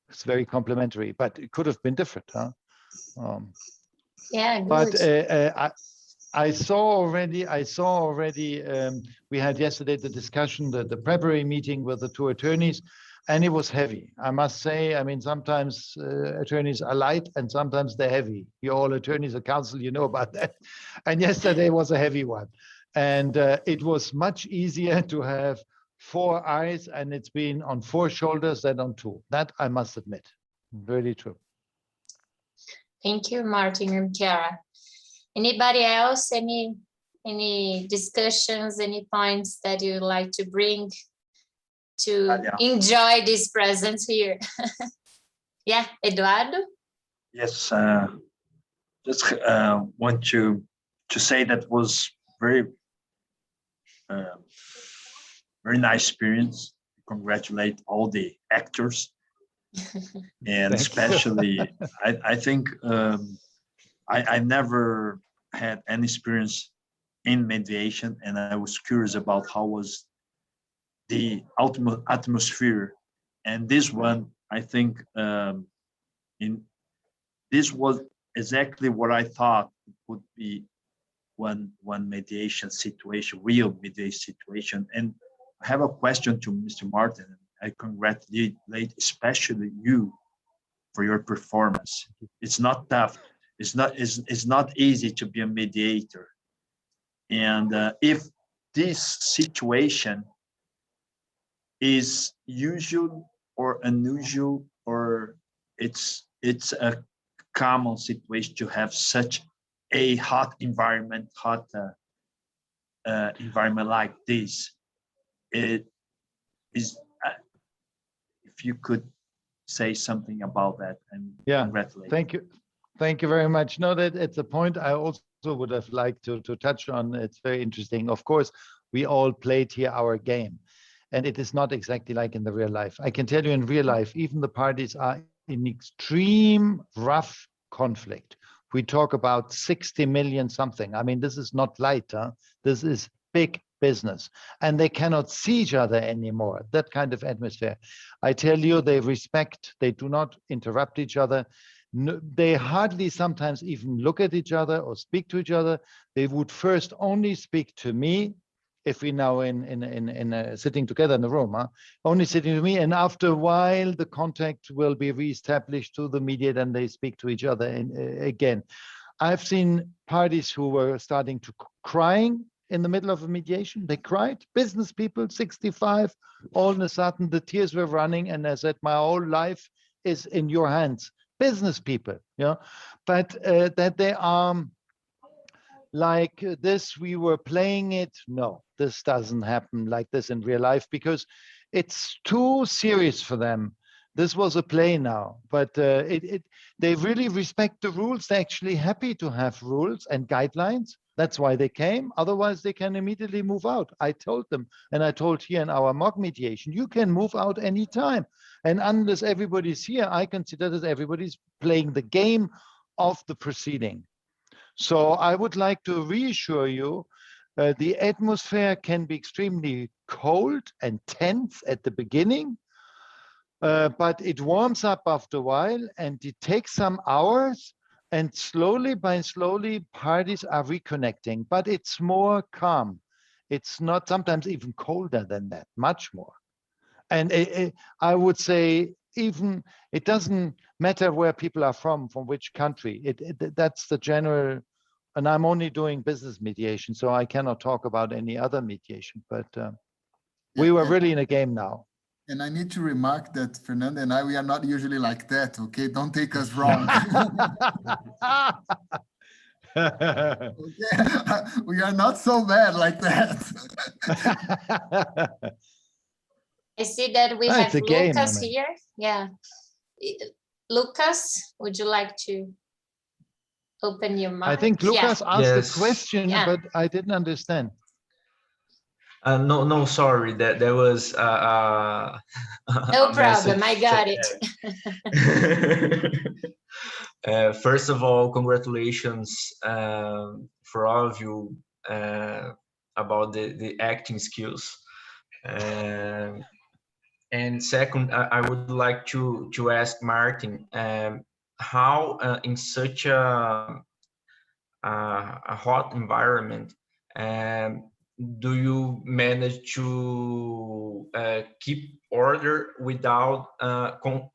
It's very complimentary, but it could have been different, huh? Yeah, good. But I saw already. We had yesterday the discussion, the February meeting with the 2 attorneys, and it was heavy. I must say. I mean, sometimes attorneys are light, and sometimes they're heavy. You're all attorneys at council, you know about that. And yesterday was a heavy one, and it was much easier to have 4 eyes, and it's been on 4 shoulders than on 2. That I must admit, really true. Thank you, Martin and Chiara. Anybody else? Any discussions? Any points that you'd like to bring to enjoy this presence here? Yeah, Eduardo. Yes, just want to say that was very nice experience. Congratulate all the actors, and especially I think I never had any experience in mediation, and I was curious about how was the ultimate atmosphere. And this one, I think, this was exactly what I thought would be one mediation situation, real mediation situation. And I have a question to Mr. Martin. I congratulate especially you for your performance. It's not tough. It's not easy to be a mediator. And if this situation is usual or unusual, or it's a common situation to have such a hot environment like this? It is, if you could say something about that, and congratulate. Thank you very much. No, that it's a point I also would have liked to touch on. It's very interesting. Of course, we all played here our game, and it is not exactly like in the real life. I can tell you in real life, even the parties are in extreme rough conflict. We talk about 60 million something. I mean, this is not light, huh? This is big business, and they cannot see each other anymore. That kind of atmosphere. I tell you, they respect, they do not interrupt each other. No, they hardly sometimes even look at each other or speak to each other. They would first only speak to me if we now in sitting together in the room, huh? Only sitting to me, and after a while the contact will be reestablished to the mediator, and they speak to each other again. I've seen parties who were starting to crying in the middle of a mediation. They cried, business people, 65, all of a sudden the tears were running, and I said, my whole life is in your hands. Business people, but that they are like this, we were playing it. No, this doesn't happen like this in real life, because it's too serious for them. This was a play now, but they really respect the rules. They're actually happy to have rules and guidelines. That's why they came. Otherwise, they can immediately move out. I told them, and I told here in our mock mediation, you can move out anytime. And unless everybody's here, I consider that everybody's playing the game of the proceeding. So I would like to reassure you, the atmosphere can be extremely cold and tense at the beginning, but it warms up after a while, and it takes some hours, and slowly by slowly parties are reconnecting, but it's more calm. It's not, sometimes even colder than that, much more. And I would say, even it doesn't matter where people are from which country. That's the general, and I'm only doing business mediation, so I cannot talk about any other mediation, but we were really in a game now. And I need to remark that Fernanda and I, we are not usually like that, okay? Don't take us wrong. Okay? We are not so bad like that. I see that we have Lucas here. Yeah. Lucas, would you like to open your mic? I think Lucas asked a question, but I didn't understand. No, sorry. That was no problem. I got it. First of all, congratulations for all of you about the acting skills. And second, I would like to ask Martin, how in such a hot environment do you manage to keep order without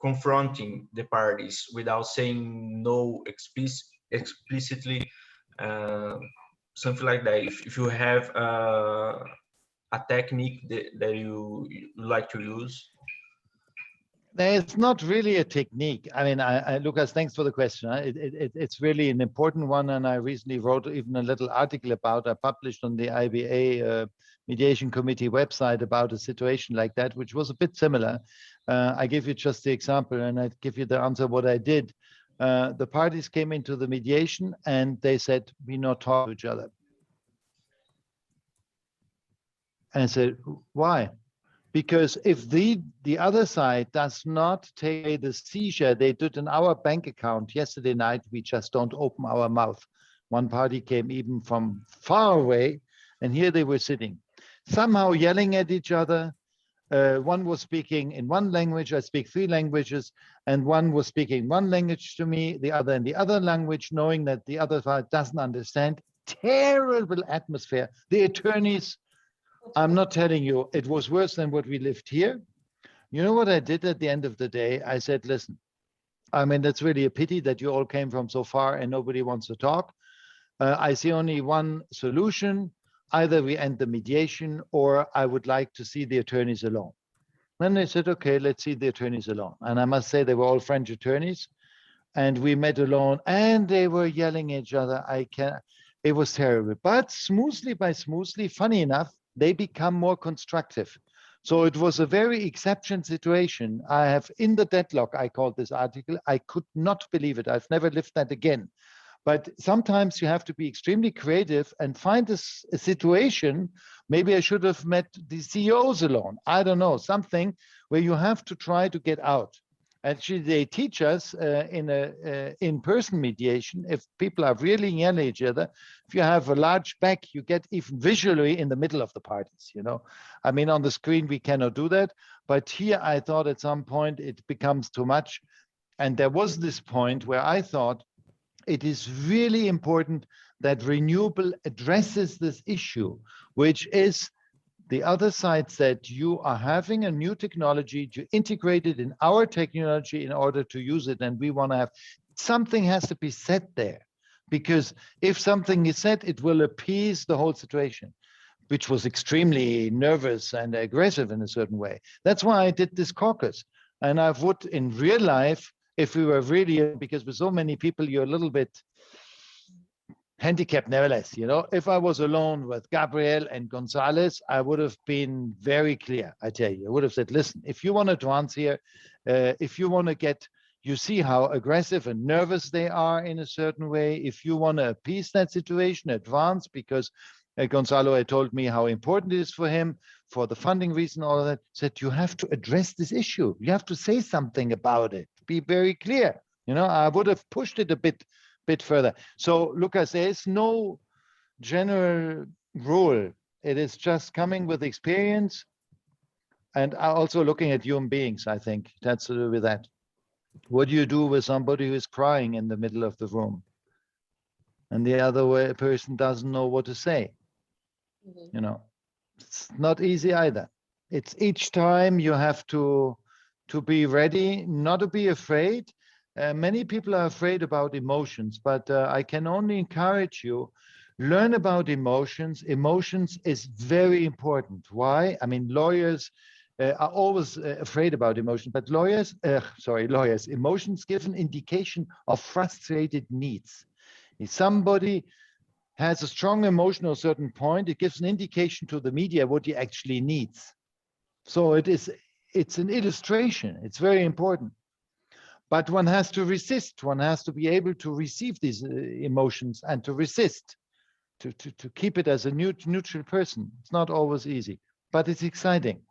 confronting the parties, without saying no explicitly, something like that? If you have a technique that you like to use? There's not really a technique. I mean, Lucas, thanks for the question. It's really an important one, and I recently wrote even a little article about, I published on the IBA Mediation Committee website about a situation like that, which was a bit similar. I give you just the example, and I give you the answer what I did. The parties came into the mediation, and they said, we not talk to each other. And I said, why? Because if the other side does not take the seizure they did in our bank account yesterday night, we just don't open our mouth. One party came even from far away, and here they were sitting, somehow yelling at each other. One was speaking in one language, I speak 3 languages, and one was speaking one language to me, the other in the other language, knowing that the other side doesn't understand. Terrible atmosphere. The attorneys, I'm not telling you, it was worse than what we lived here. You know what I did at the end of the day? I said, listen, I mean, that's really a pity that you all came from so far and nobody wants to talk. I see only one solution. Either we end the mediation, or I would like to see the attorneys alone. Then they said, okay, let's see the attorneys alone. And I must say they were all French attorneys. And we met alone and they were yelling at each other. It was terrible. But smoothly, funny enough, they become more constructive. So it was a very exception situation. I have in the deadlock, I called this article, I could not believe it. I've never lived that again. But sometimes you have to be extremely creative and find a situation. Maybe I should have met the CEOs alone. I don't know, something where you have to try to get out. Actually, they teach us in in-person mediation, if people are really yelling at each other, if you have a large back, you get even visually in the middle of the parties, you know. I mean, on the screen, we cannot do that. But here, I thought at some point it becomes too much. And there was this point where I thought it is really important that renewable addresses this issue, which is the other side said, you are having a new technology to integrate it in our technology in order to use it. And we want to have something has to be said there, because if something is said, it will appease the whole situation, which was extremely nervous and aggressive in a certain way. That's why I did this caucus. And I would in real life, if we were really, because with so many people, you're a little bit handicapped nevertheless, you know. If I was alone with Gabriel and Gonzalez, I would have been very clear. I tell you, I would have said, listen, if you want to advance here, if you want to get, you see how aggressive and nervous they are in a certain way. If you want to appease that situation, advance, because Gonzalo had told me how important it is for him, for the funding reason, all of that, said you have to address this issue. You have to say something about it. Be very clear. You know, I would have pushed it a bit further. So, Lucas, there is no general rule. It is just coming with experience and also looking at human beings, I think. That's to do with that. What do you do with somebody who is crying in the middle of the room and the other person doesn't know what to say? You know, it's not easy either. It's each time you have to be ready, not to be afraid. Many people are afraid about emotions, but I can only encourage you, learn about emotions. Emotions is very important. Why? I mean, lawyers are always afraid about emotion, but lawyers, emotions give an indication of frustrated needs. If somebody has a strong emotion at a certain point, it gives an indication to the media what he actually needs. So it's an illustration. It's very important. But one has to resist. One has to be able to receive these emotions and to resist, to keep it as a neutral person. It's not always easy, but it's exciting.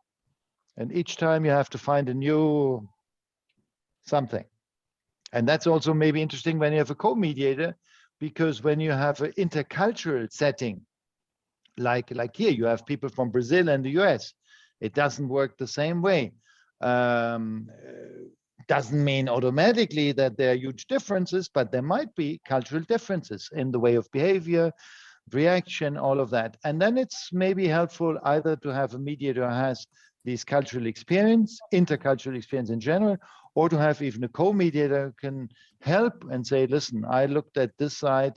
And each time you have to find a new something. And that's also maybe interesting when you have a co-mediator, because when you have an intercultural setting, like here, you have people from Brazil and the US, it doesn't work the same way. Doesn't mean automatically that there are huge differences, but there might be cultural differences in the way of behavior, reaction, all of that. And then it's maybe helpful either to have a mediator who has this cultural experience, intercultural experience in general, or to have even a co-mediator who can help and say, listen, I looked at this side,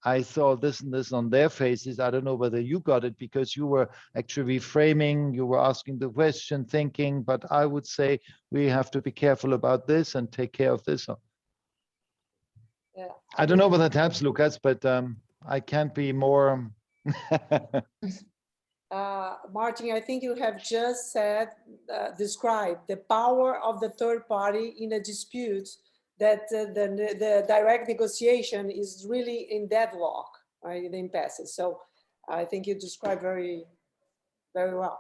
I saw this and this on their faces. I don't know whether you got it because you were actually reframing, you were asking the question, thinking, but I would say we have to be careful about this and take care of this. Yeah. I don't know whether that helps, Lucas, but I can't be more. Martin, I think you have just said, described the power of the third party in a dispute, that the direct negotiation is really in deadlock, right, in impasses. So I think you described very, very well.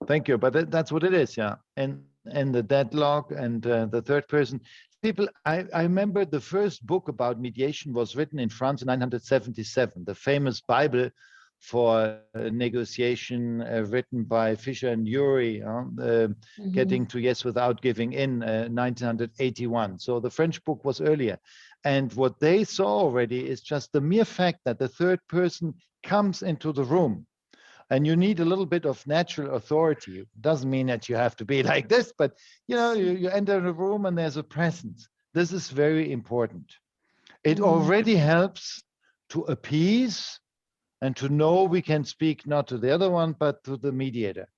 Thank you, but that's what it is, yeah. And the deadlock and the third person. People, I remember the first book about mediation was written in France in 1977, the famous Bible for negotiation written by Fisher and Urey, getting to yes without giving in, 1981. So the French book was earlier. And what they saw already is just the mere fact that the third person comes into the room. And you need a little bit of natural authority. It doesn't mean that you have to be like this, but you know, you enter the room and there's a presence. This is very important. It already helps to appease and to know we can speak not to the other one, but to the mediator.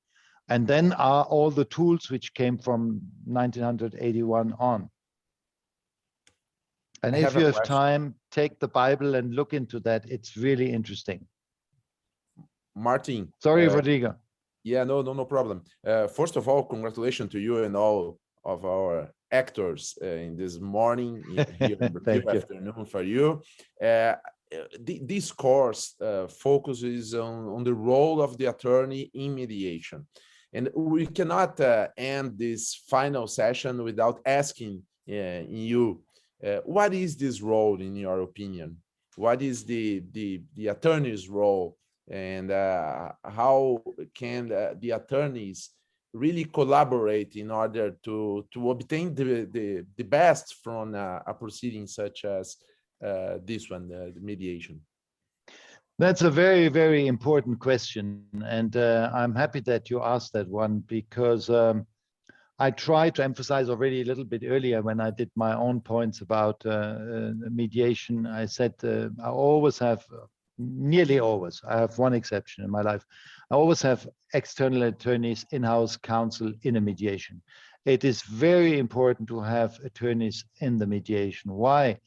And then are all the tools which came from 1981 on. And if you have time, take the Bible and look into that. It's really interesting. Martin. Sorry, Rodrigo. Yeah, no problem. First of all, congratulations to you and all of our actors in this morning, here in Brazil, afternoon for you. This course focuses on the role of the attorney in mediation. And we cannot end this final session without asking you, what is this role in your opinion? What is the attorney's role? And how can the attorneys really collaborate in order to obtain the best from a proceeding such as this one, the mediation? That's a very, very important question. And I'm happy that you asked that one, because I tried to emphasize already a little bit earlier when I did my own points about mediation. I said I always have, nearly always, I have one exception in my life, I always have external attorneys, in-house counsel in a mediation. It is very important to have attorneys in the mediation. Why?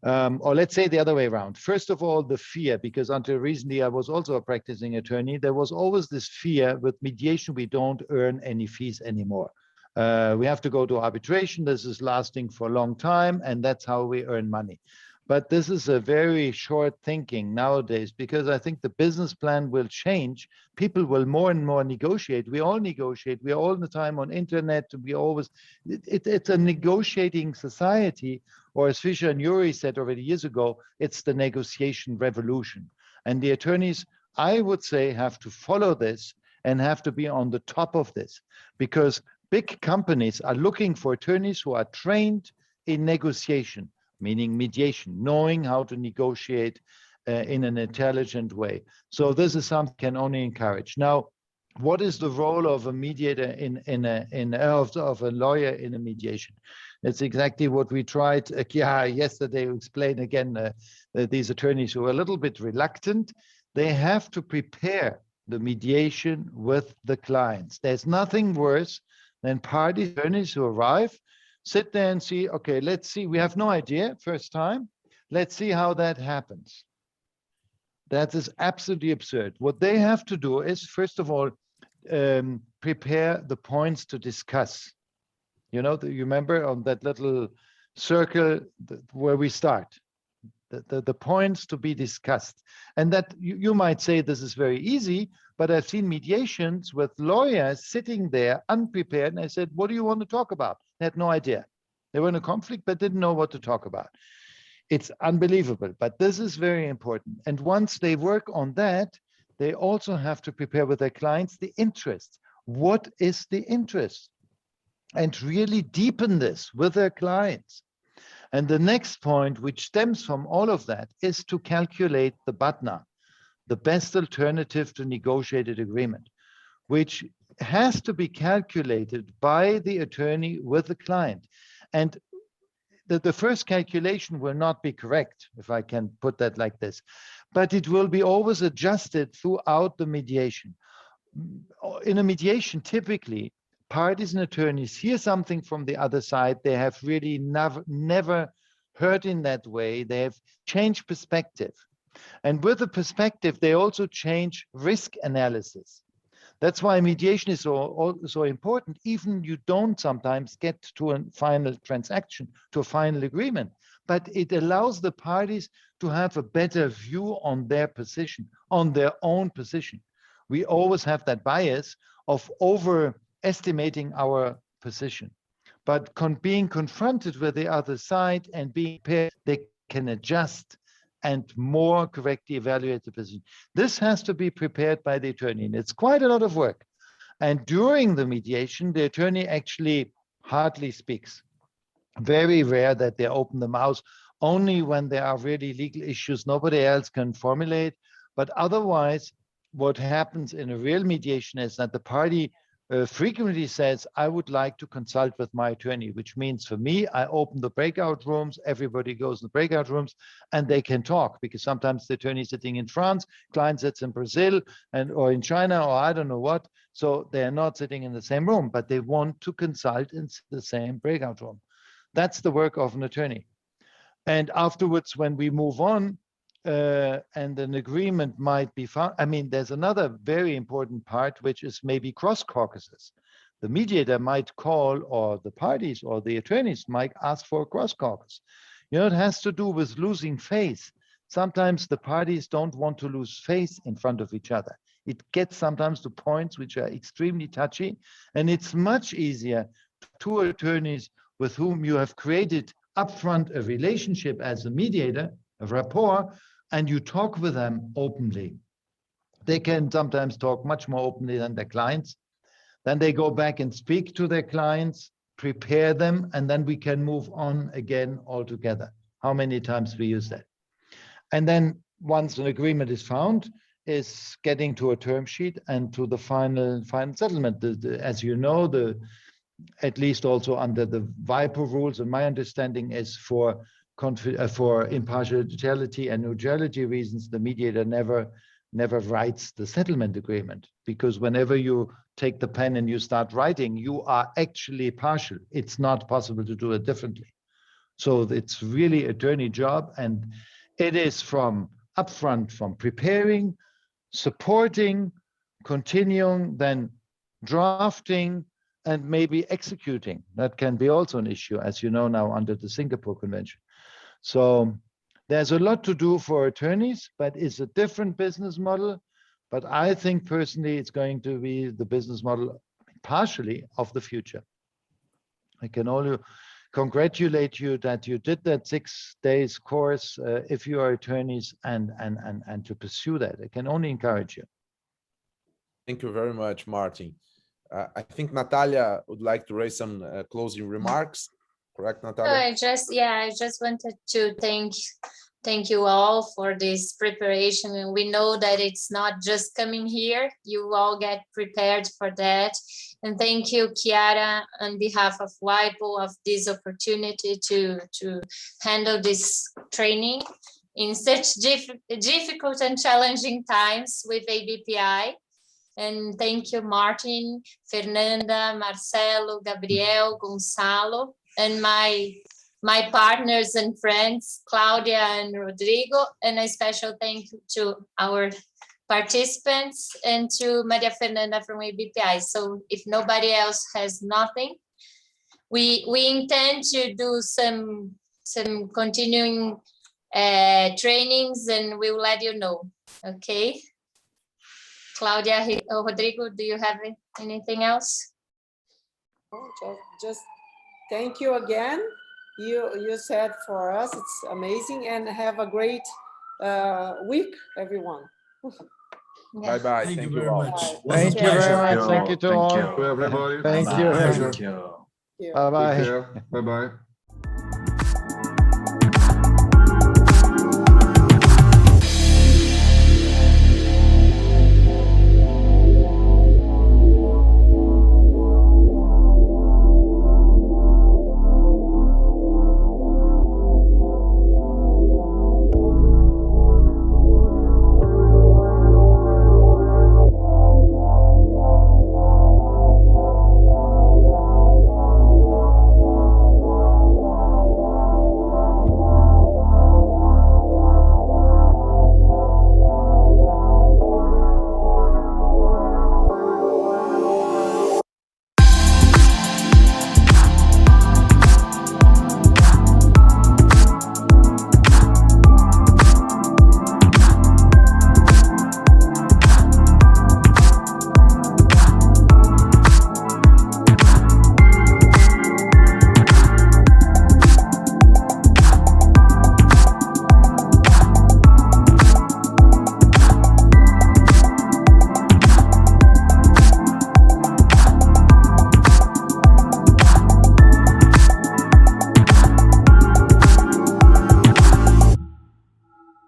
Or let's say the other way around. First of all, the fear, because until recently I was also a practicing attorney, there was always this fear with mediation, we don't earn any fees anymore. We have to go to arbitration, this is lasting for a long time, and that's how we earn money. But this is a very short thinking nowadays, because I think the business plan will change. People will more and more negotiate. We all negotiate. We are all the time on internet. We always, it's a negotiating society, or as Fisher and Urey said already years ago, it's the negotiation revolution. And the attorneys, I would say, have to follow this and have to be on the top of this, because big companies are looking for attorneys who are trained in negotiation, meaning mediation, knowing how to negotiate in an intelligent way. So this is something I can only encourage. Now, what is the role of a mediator of a lawyer in a mediation? That's exactly what we tried yesterday to explain again. These attorneys who are a little bit reluctant, they have to prepare the mediation with the clients. There's nothing worse than party attorneys who arrive, sit there and see, okay, let's see, we have no idea, first time, let's see how that happens. That is absolutely absurd. What they have to do is, first of all, prepare the points to discuss. You know, you remember on that little circle where we start, the points to be discussed. And that you might say this is very easy, but I've seen mediations with lawyers sitting there unprepared, and I said, what do you want to talk about? They had no idea. They were in a conflict, but didn't know what to talk about. It's unbelievable, but this is very important. And once they work on that, they also have to prepare with their clients the interest. What is the interest? And really deepen this with their clients. And the next point, which stems from all of that, is to calculate the BATNA, the best alternative to negotiated agreement, which has to be calculated by the attorney with the client. And the first calculation will not be correct, if I can put that like this, but it will be always adjusted throughout the mediation. In a mediation, typically, parties and attorneys hear something from the other side they have really never heard in that way. They have changed perspective. And with the perspective, they also change risk analysis. That's why mediation is so important. Even you don't sometimes get to a final transaction, to a final agreement, but it allows the parties to have a better view on their position, on their own position. We always have that bias of overestimating our position, but being confronted with the other side and being prepared, they can adjust and more correctly evaluate the position. This has to be prepared by the attorney, and it's quite a lot of work. And during the mediation, the attorney actually hardly speaks. Very rare that they open the mouth, only when there are really legal issues nobody else can formulate. But otherwise, what happens in a real mediation is that the party frequently says, I would like to consult with my attorney, which means for me, I open the breakout rooms, everybody goes in the breakout rooms, and they can talk, because sometimes the attorney is sitting in France, client sits in Brazil or in China, or I don't know what. So they're not sitting in the same room, but they want to consult in the same breakout room. That's the work of an attorney. And afterwards, when we move on, and an agreement might be found. I mean, there's another very important part, which is maybe cross caucuses. The mediator might call, or the parties or the attorneys might ask for a cross caucus. You know, it has to do with losing face. Sometimes the parties don't want to lose face in front of each other. It gets sometimes to points which are extremely touchy, and it's much easier to attorneys with whom you have created upfront a relationship as a mediator, a rapport, and you talk with them openly. They can sometimes talk much more openly than their clients. Then they go back and speak to their clients, prepare them, and then we can move on again altogether. How many times we use that? And then once an agreement is found, is getting to a term sheet and to the final settlement. As you know, at least also under the WIPO rules, and my understanding is for impartiality and neutrality reasons, the mediator never writes the settlement agreement, because whenever you take the pen and you start writing, you are actually partial. It's not possible to do it differently. So it's really attorney job, and it is from upfront, from preparing, supporting, continuing, then drafting, and maybe executing. That can be also an issue, as you know now, under the Singapore Convention. So there's a lot to do for attorneys, but it's a different business model. But I think personally, it's going to be the business model partially of the future. I can only congratulate you that you did that 6 days course if you are attorneys, and to pursue that. I can only encourage you. Thank you very much, Martin. I think Natalia would like to raise some closing remarks. Correct, Natalia? I just wanted to thank you all for this preparation. And we know that it's not just coming here. You all get prepared for that. And thank you, Chiara, on behalf of WIPO, of this opportunity to handle this training in such difficult and challenging times with ABPI. And thank you, Martin, Fernanda, Marcelo, Gabriel, Gonzalo, and my partners and friends, Claudia and Rodrigo, and a special thank you to our participants and to Maria Fernanda from ABPI. So if nobody else has nothing, we intend to do some continuing trainings, and we'll let you know, okay? Claudia, Rodrigo, do you have anything else? Just thank you again. You said for us, it's amazing, and have a great week, everyone. Bye-bye. Thank you Thank very you all. much. Thank you very much. Thank you to all. Thank you, everybody. Thank Bye. you. Thank you. Bye-bye. Take care. Bye-bye.